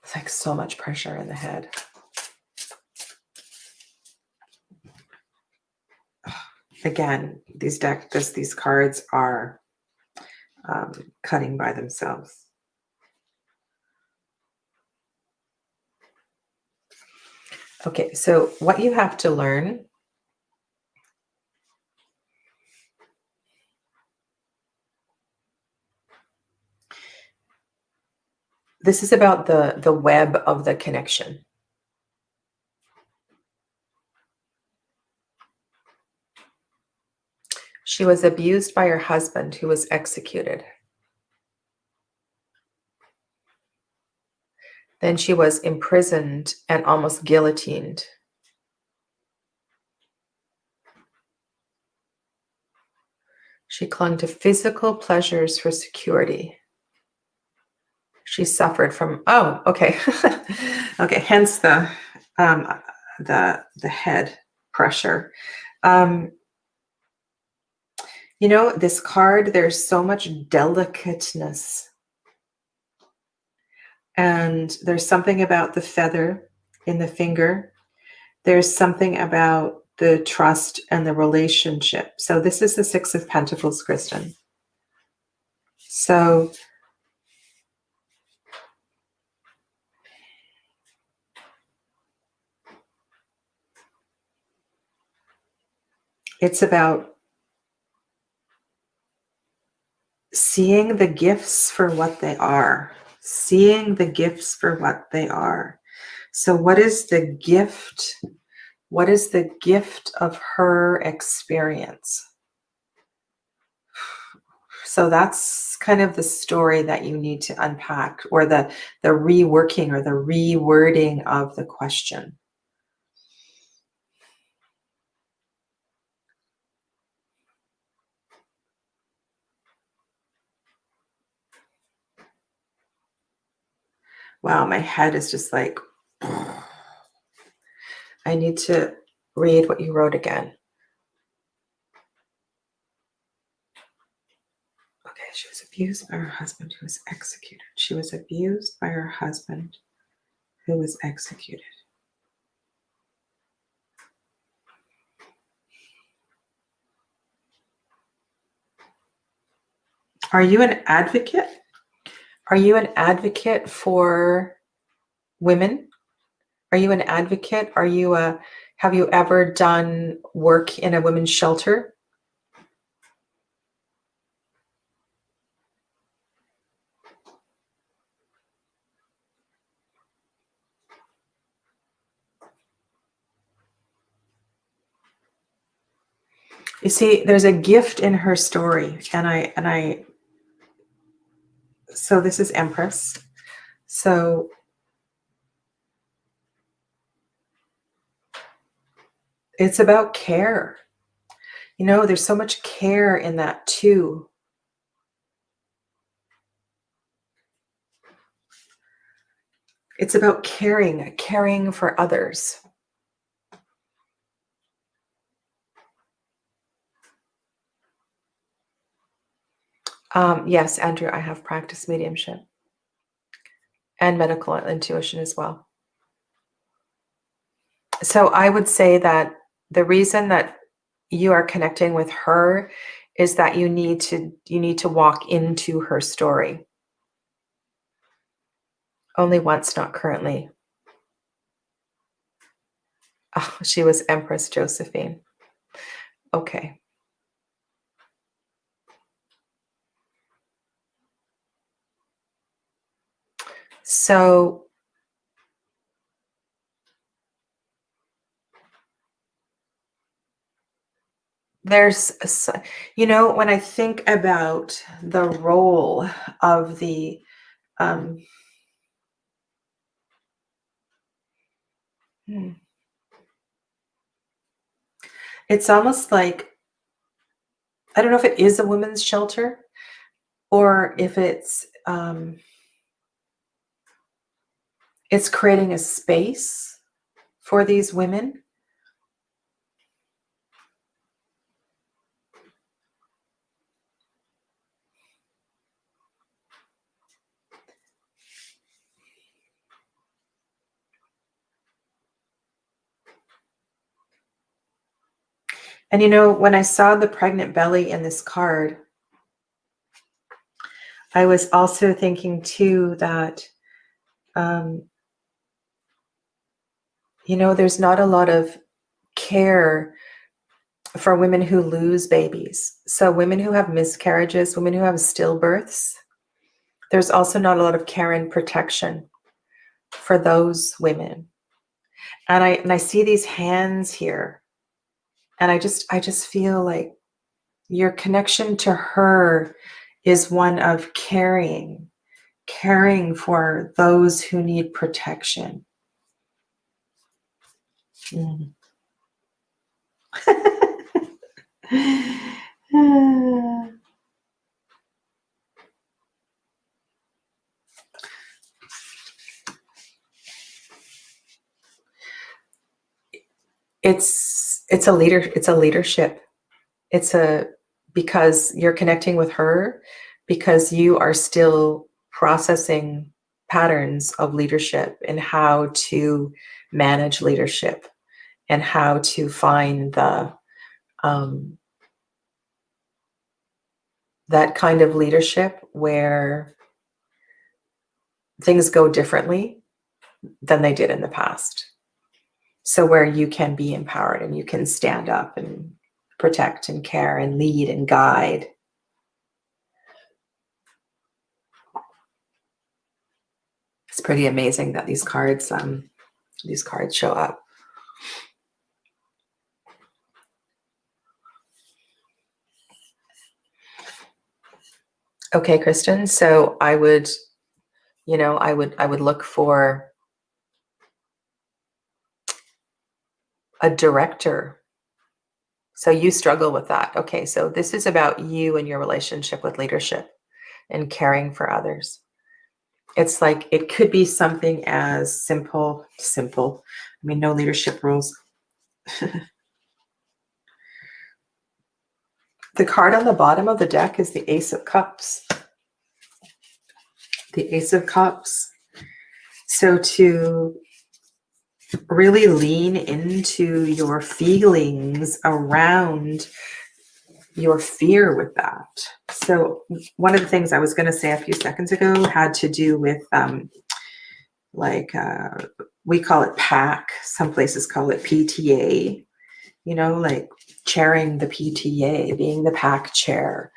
It's like so much pressure in the head. Again, these cards are cutting by themselves. Okay, so what you have to learn this is about the web of the connection. She was abused by her husband, who was executed. Then she was imprisoned and almost guillotined. She clung to physical pleasures for security. She suffered from, oh, okay. Okay, hence the head pressure. You know, this card, there's so much delicateness. And there's something about the feather in the finger. There's something about the trust and the relationship. So this is the Six of Pentacles, Kristen. So it's about seeing the gifts for what they are. Seeing the gifts for what they are. So what is the gift? What is the gift of her experience? So that's kind of the story that you need to unpack, or the reworking or the rewording of the question. Wow, my head is just like, I need to read what you wrote again. Okay, she was abused by her husband who was executed. She was abused by her husband who was executed. Are you an advocate? Are you an advocate for women? Are you an advocate? Are you have you ever done work in a women's shelter? You see, there's a gift in her story, and so this is Empress. So it's about care. You know, there's so much care in that too. It's about caring for others. Yes, Andrew, I have practiced mediumship and medical intuition as well. So I would say that the reason that you are connecting with her is that you need to walk into her story. Only once, not currently. Oh, she was Empress Josephine. Okay. So there's, you know, when I think about the role of the, it's almost like, I don't know if it is a women's shelter or if it's creating a space for these women. And you know, when I saw the pregnant belly in this card, I was also thinking too that, you know, there's not a lot of care for women who lose babies. So women who have miscarriages, women who have stillbirths, there's also not a lot of care and protection for those women. And I see these hands here, and I just feel like your connection to her is one of caring for those who need protection. Mm. It's a leadership. Because you're connecting with her, because you are still processing patterns of leadership and how to manage leadership and how to find the that kind of leadership where things go differently than they did in the past. So where you can be empowered and you can stand up and protect and care and lead and guide. It's pretty amazing that these cards show up. Okay, Kristen. So I would look for a director. So you struggle with that. Okay, so this is about you and your relationship with leadership and caring for others. It's like, it could be something as simple. I mean, no leadership rules. The card on the bottom of the deck is the Ace of Cups. The Ace of Cups. So to really lean into your feelings around your fear with that. So one of the things I was going to say a few seconds ago had to do with we call it PAC. Some places call it PTA. You know, like chairing the PTA, being the PAC chair,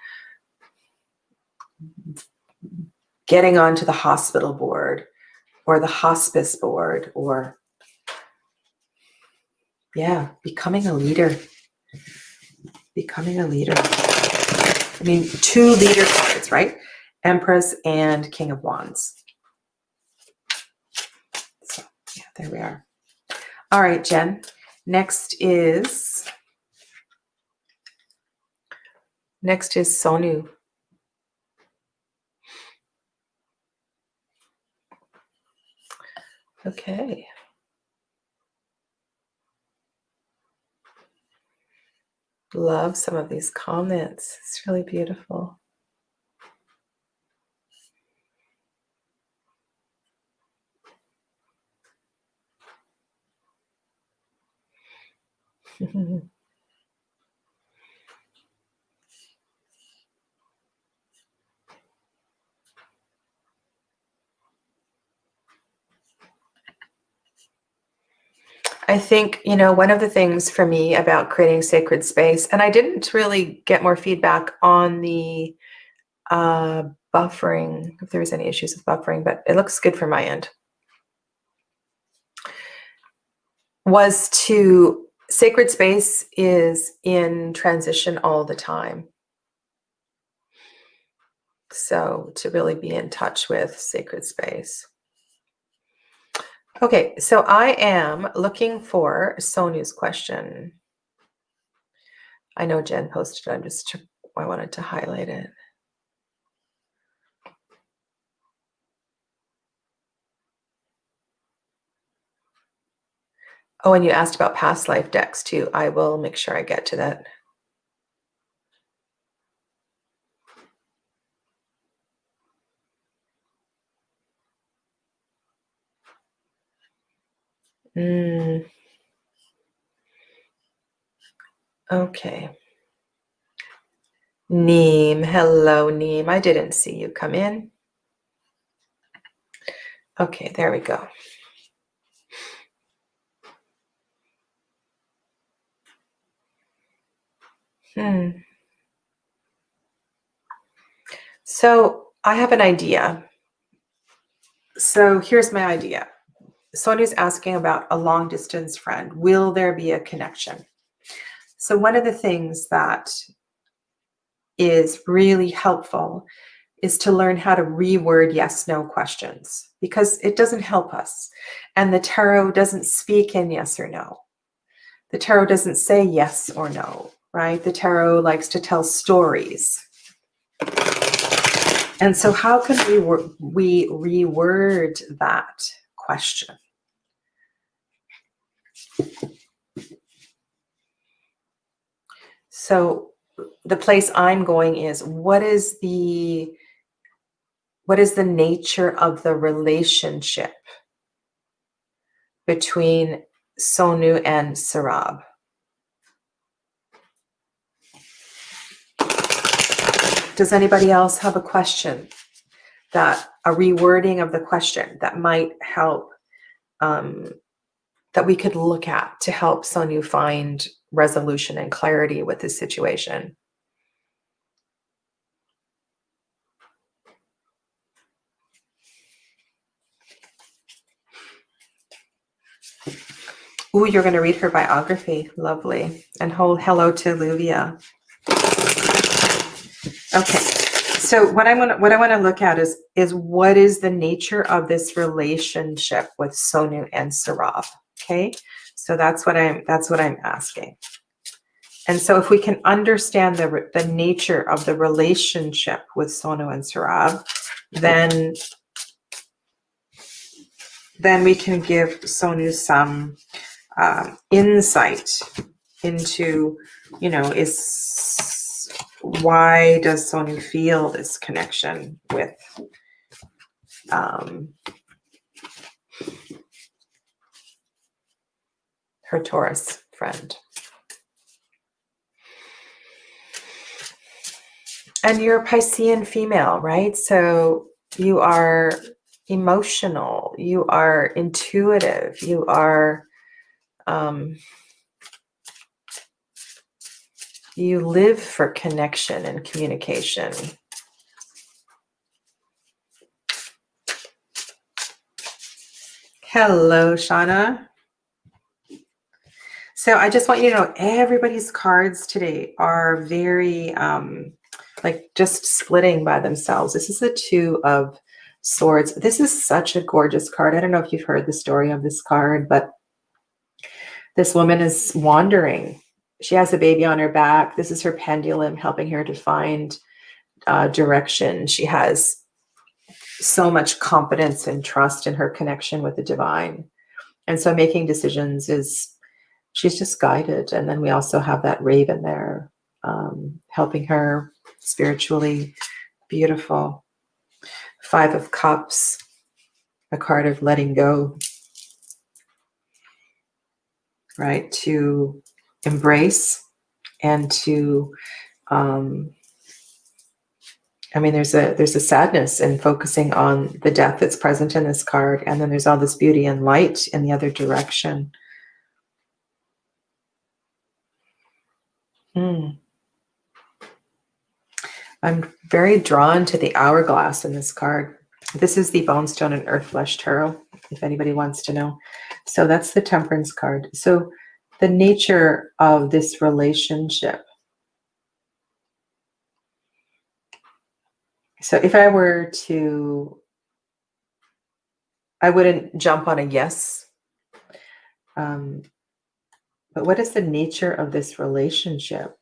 getting onto the hospital board or the hospice board, or becoming a leader. I mean, two leader cards, right? Empress and King of Wands. So, yeah, there we are. All right, Jen. Next is Sonu. Okay. Love some of these comments. It's really beautiful. I think, one of the things for me about creating sacred space, and I didn't really get more feedback on the buffering, if there was any issues with buffering, but it looks good from my end, was to sacred space is in transition all the time. So to really be in touch with sacred space. Okay, so I am looking for Sonu's question. I know Jen posted it. I wanted to highlight it. Oh, and you asked about past life decks too. I will make sure I get to that. Okay. Neem. Hello, Neem. I didn't see you come in. Okay, there we go. So I have an idea. So here's my idea. Sonia's asking about a long distance friend. Will there be a connection? So one of the things that is really helpful is to learn how to reword yes/no questions, because it doesn't help us. And the tarot doesn't speak in yes or no. The tarot doesn't say yes or no, right? The tarot likes to tell stories. And so how can we reword that question? So the place I'm going is, what is the nature of the relationship between Sonu and Sarab? Does anybody else have a question, that a rewording of the question that might help, that we could look at to help Sonu find resolution and clarity with this situation? Ooh, you're going to read her biography. Lovely. And hello to Luvia. Okay. So what I want to look at is what is the nature of this relationship with Sonu and Sarab? Okay. So that's what I'm asking. And so if we can understand the nature of the relationship with Sonu and Sarab, then we can give Sonu some insight into, why does Sonu feel this connection with her Taurus friend. And you're a Piscean female, right? So you are emotional, you are intuitive, you are you live for connection and communication. Hello, Shauna. So I just want you to know, everybody's cards today are very like just splitting by themselves. This is the Two of Swords. This is such a gorgeous card. I don't know if you've heard the story of this card, but this woman is wandering. She has a baby on her back. This is her pendulum helping her to find direction. She has so much confidence and trust in her connection with the divine. And so making decisions she's just guided. And then we also have that raven there helping her spiritually. Beautiful. Five of Cups, a card of letting go, right? To embrace and to, there's a sadness in focusing on the death that's present in this card. And then there's all this beauty and light in the other direction. I'm very drawn to the hourglass in this card. This is the Bone Stone and Earth Flesh Tarot, if anybody wants to know. So that's the Temperance card. So the nature of this relationship. So if I were to, I wouldn't jump on a yes. But what is the nature of this relationship?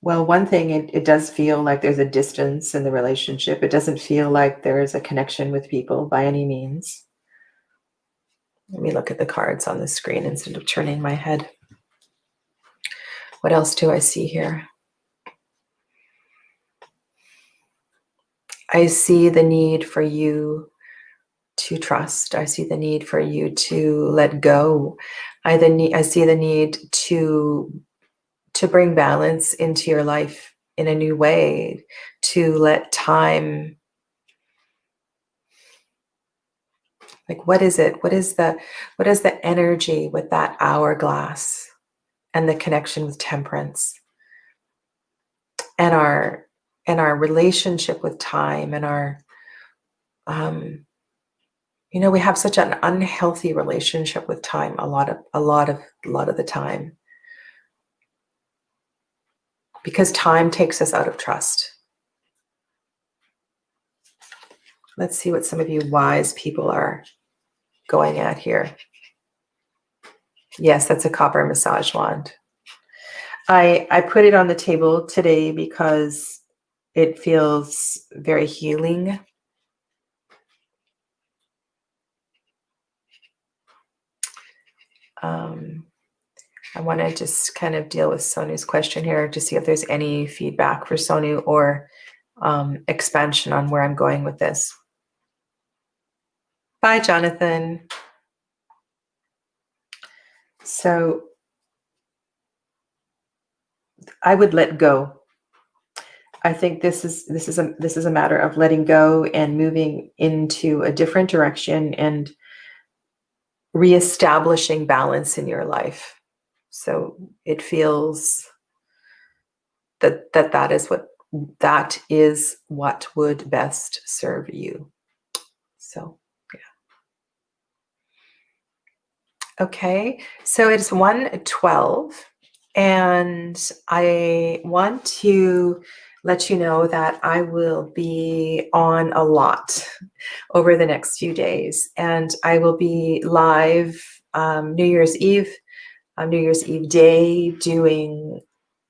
Well, one thing, it does feel like there's a distance in the relationship. It doesn't feel like there is a connection with people by any means. Let me look at the cards on the screen instead of turning my head. What else do I see here? I see the need for you to trust. I see the need for you to let go. I see the need to bring balance into your life in a new way, to let time, like, what is it? What is the energy with that hourglass and the connection with temperance and our relationship with time and our we have such an unhealthy relationship with time a lot of the time, because time takes us out of trust. Let's see what some of you wise people are going at here. Yes, that's a copper massage wand. I put it on the table today because it feels very healing. I want to just kind of deal with Sonu's question here to see if there's any feedback for Sonu or expansion on where I'm going with this. Bye, Jonathan. So I would let go. I think this is a matter of letting go and moving into a different direction and reestablishing balance in your life. So it feels that is what would best serve you. So yeah. Okay, so it's 1:12, and I want to let you know that I will be on a lot over the next few days, and I will be live New Year's Eve Day, doing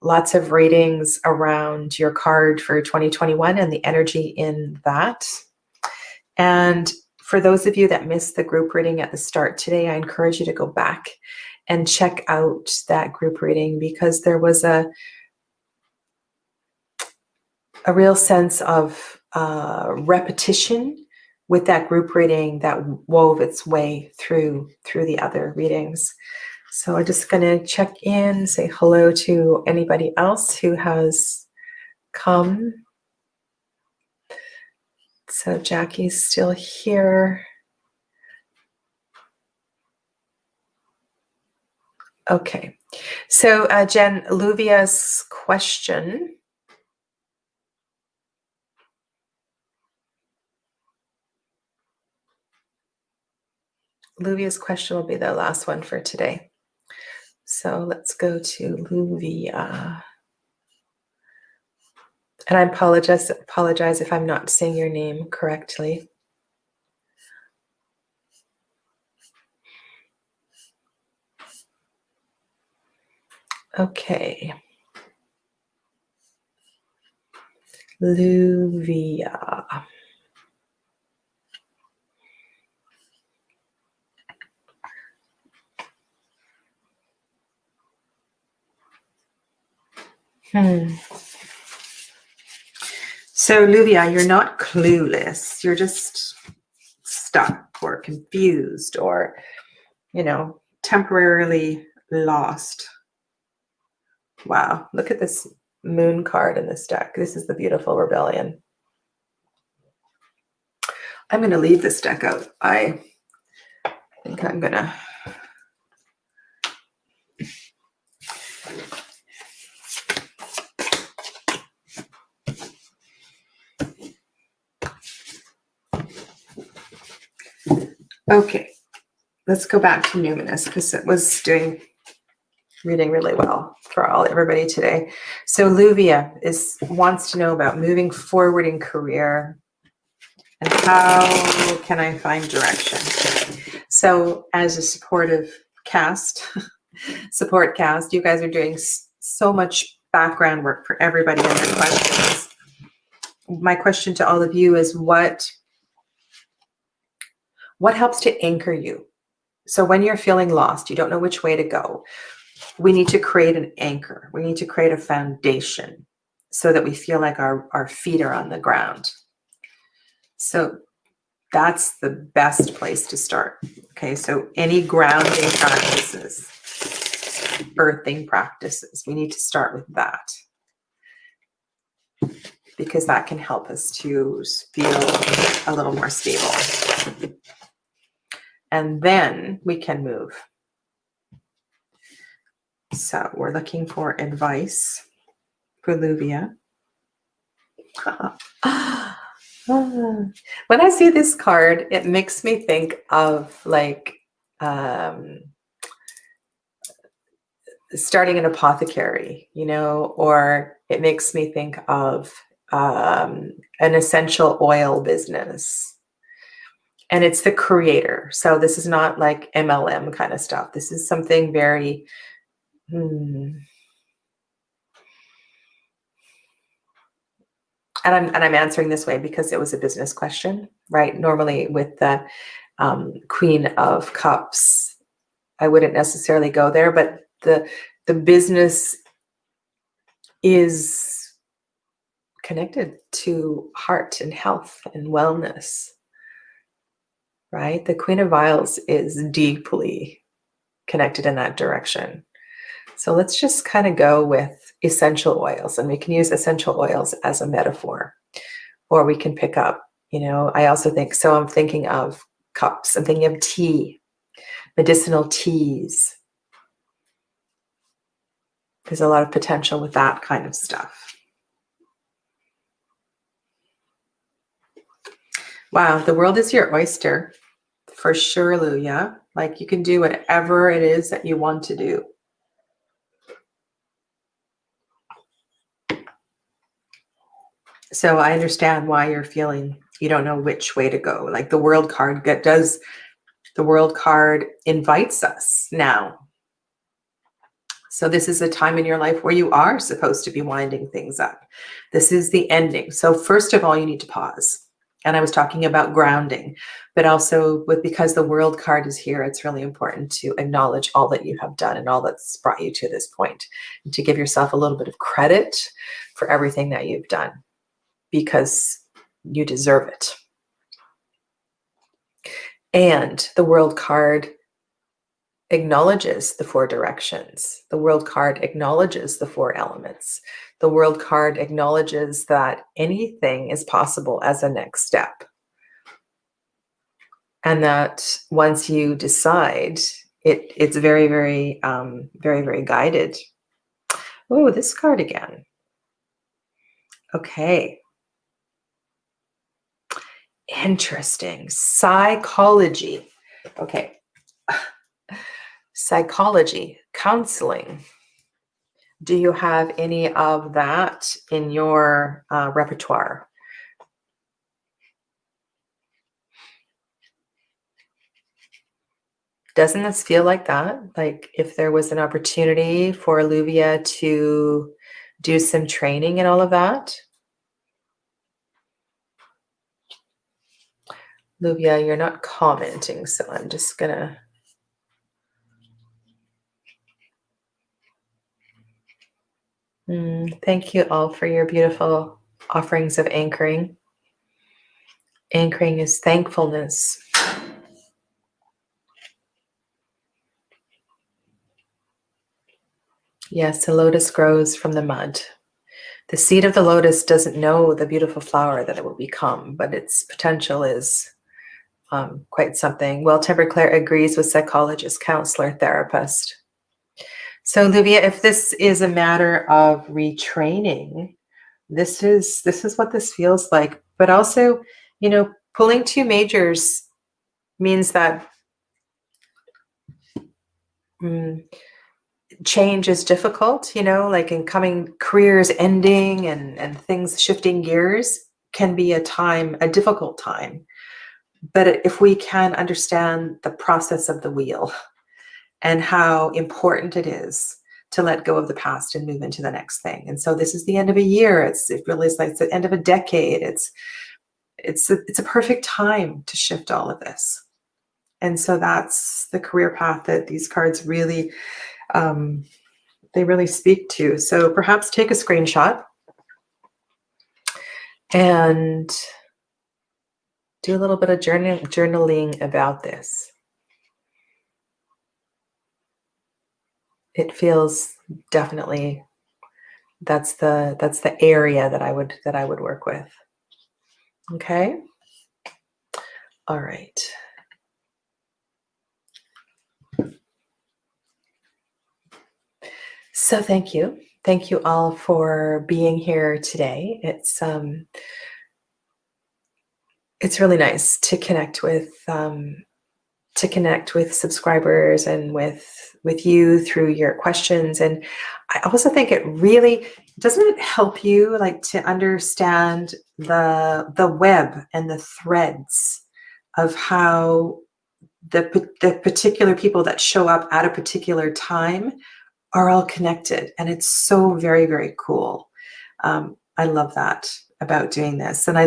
lots of readings around your card for 2021 and the energy in that. And for those of you that missed the group reading at the start today, I encourage you to go back and check out that group reading, because there was a real sense of repetition with that group reading that wove its way through the other readings. So I'm just going to check in, say hello to anybody else who has come. So Jackie's still here. Okay. So Jen, Luvia's question. Luvia's question will be the last one for today. So let's go to Luvia. And I apologize if I'm not saying your name correctly. Okay. Luvia. So Luvia, you're not clueless. You're just stuck or confused or, temporarily lost. Wow. Look at this moon card in this deck. This is the beautiful rebellion. I'm going to leave this deck out. I think I'm going to... Okay, let's go back to Numinous, because it was reading really well for everybody today. So Luvia wants to know about moving forward in career and how can I find direction. So as a support cast, you guys are doing so much background work for everybody and their questions. My question to all of you is what helps to anchor you? So when you're feeling lost, you don't know which way to go, we need to create an anchor. We need to create a foundation so that we feel like our feet are on the ground. So that's the best place to start. Okay, so any grounding practices, earthing practices, we need to start with that, because that can help us to feel a little more stable. And then we can move. So we're looking for advice for Luvia. When I see this card, it makes me think of like starting an apothecary, you know, or it makes me think of an essential oil business. And it's the creator. So this is not like MLM kind of stuff. This is something very and I'm answering this way because it was a business question, right? Normally with the Queen of Cups, I wouldn't necessarily go there, but the business is connected to heart and health and wellness, right? The Queen of Vials is deeply connected in that direction. So let's just kind of go with essential oils, and we can use essential oils as a metaphor, or we can pick up, you know, I also think, so I'm thinking of cups, I'm thinking of tea, medicinal teas. There's a lot of potential with that kind of stuff. Wow, the world is your oyster, for sure, Luya. Like you can do whatever it is that you want to do. So I understand why you're feeling you don't know which way to go. Like the world card the world card invites us now. So this is a time in your life where you are supposed to be winding things up. This is the ending. So first of all, you need to pause. And I was talking about grounding, but also because the world card is here, it's really important to acknowledge all that you have done and all that's brought you to this point, and to give yourself a little bit of credit for everything that you've done, because you deserve it. And the world card acknowledges the four directions. The world card acknowledges the four elements. The world card acknowledges that anything is possible as a next step. And that once you decide, it's very, very, very, very guided. Oh, this card again. Okay. Interesting. Psychology. Okay. Psychology, counseling. Do you have any of that in your repertoire? Doesn't this feel like that? Like if there was an opportunity for Luvia to do some training and all of that? Luvia, you're not commenting, so I'm just gonna... Thank you all for your beautiful offerings of anchoring. Anchoring is thankfulness. Yes, the lotus grows from the mud. The seed of the lotus doesn't know the beautiful flower that it will become, but its potential is quite something. Well-tempered Claire agrees with psychologist, counselor, therapist. So, Luvia, if this is a matter of retraining, this is what this feels like. But also, you know, pulling two majors means that change is difficult, you know, like in coming careers ending and things shifting gears can be a difficult time. But if we can understand the process of the wheel and how important it is to let go of the past and move into the next thing. And so this is the end of a year. It really is like it's the end of a decade. It's a perfect time to shift all of this. And so that's the career path that these cards really, they really speak to. So perhaps take a screenshot and Do a little bit of journaling about this. It feels definitely that's the area that I would work with. Okay. All right. So thank you. Thank you all for being here today. It's really nice to connect with subscribers and with you through your questions. And I also think it really doesn't it help you like to understand the web and the threads of how the particular people that show up at a particular time are all connected. And it's so very, very cool. I love that about doing this. And I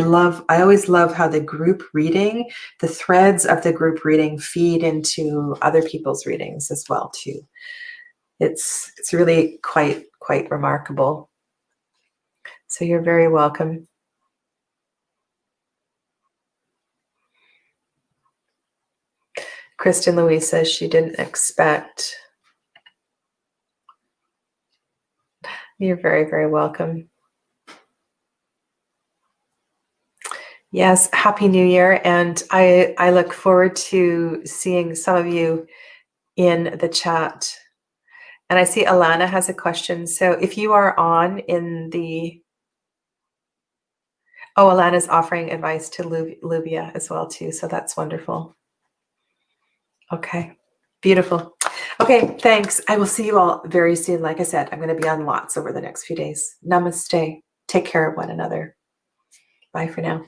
always love how the group reading, the threads of the group reading feed into other people's readings as well too. It's really quite remarkable. So you're very welcome. Kristen Louise says she didn't expect. You're very, very welcome. Yes, Happy New Year. And I look forward to seeing some of you in the chat. And I see Alana has a question. So if you are on in the... Oh, Alana's offering advice to Lubia as well too. So that's wonderful. Okay, beautiful. Okay, thanks. I will see you all very soon. Like I said, I'm going to be on lots over the next few days. Namaste. Take care of one another. Bye for now.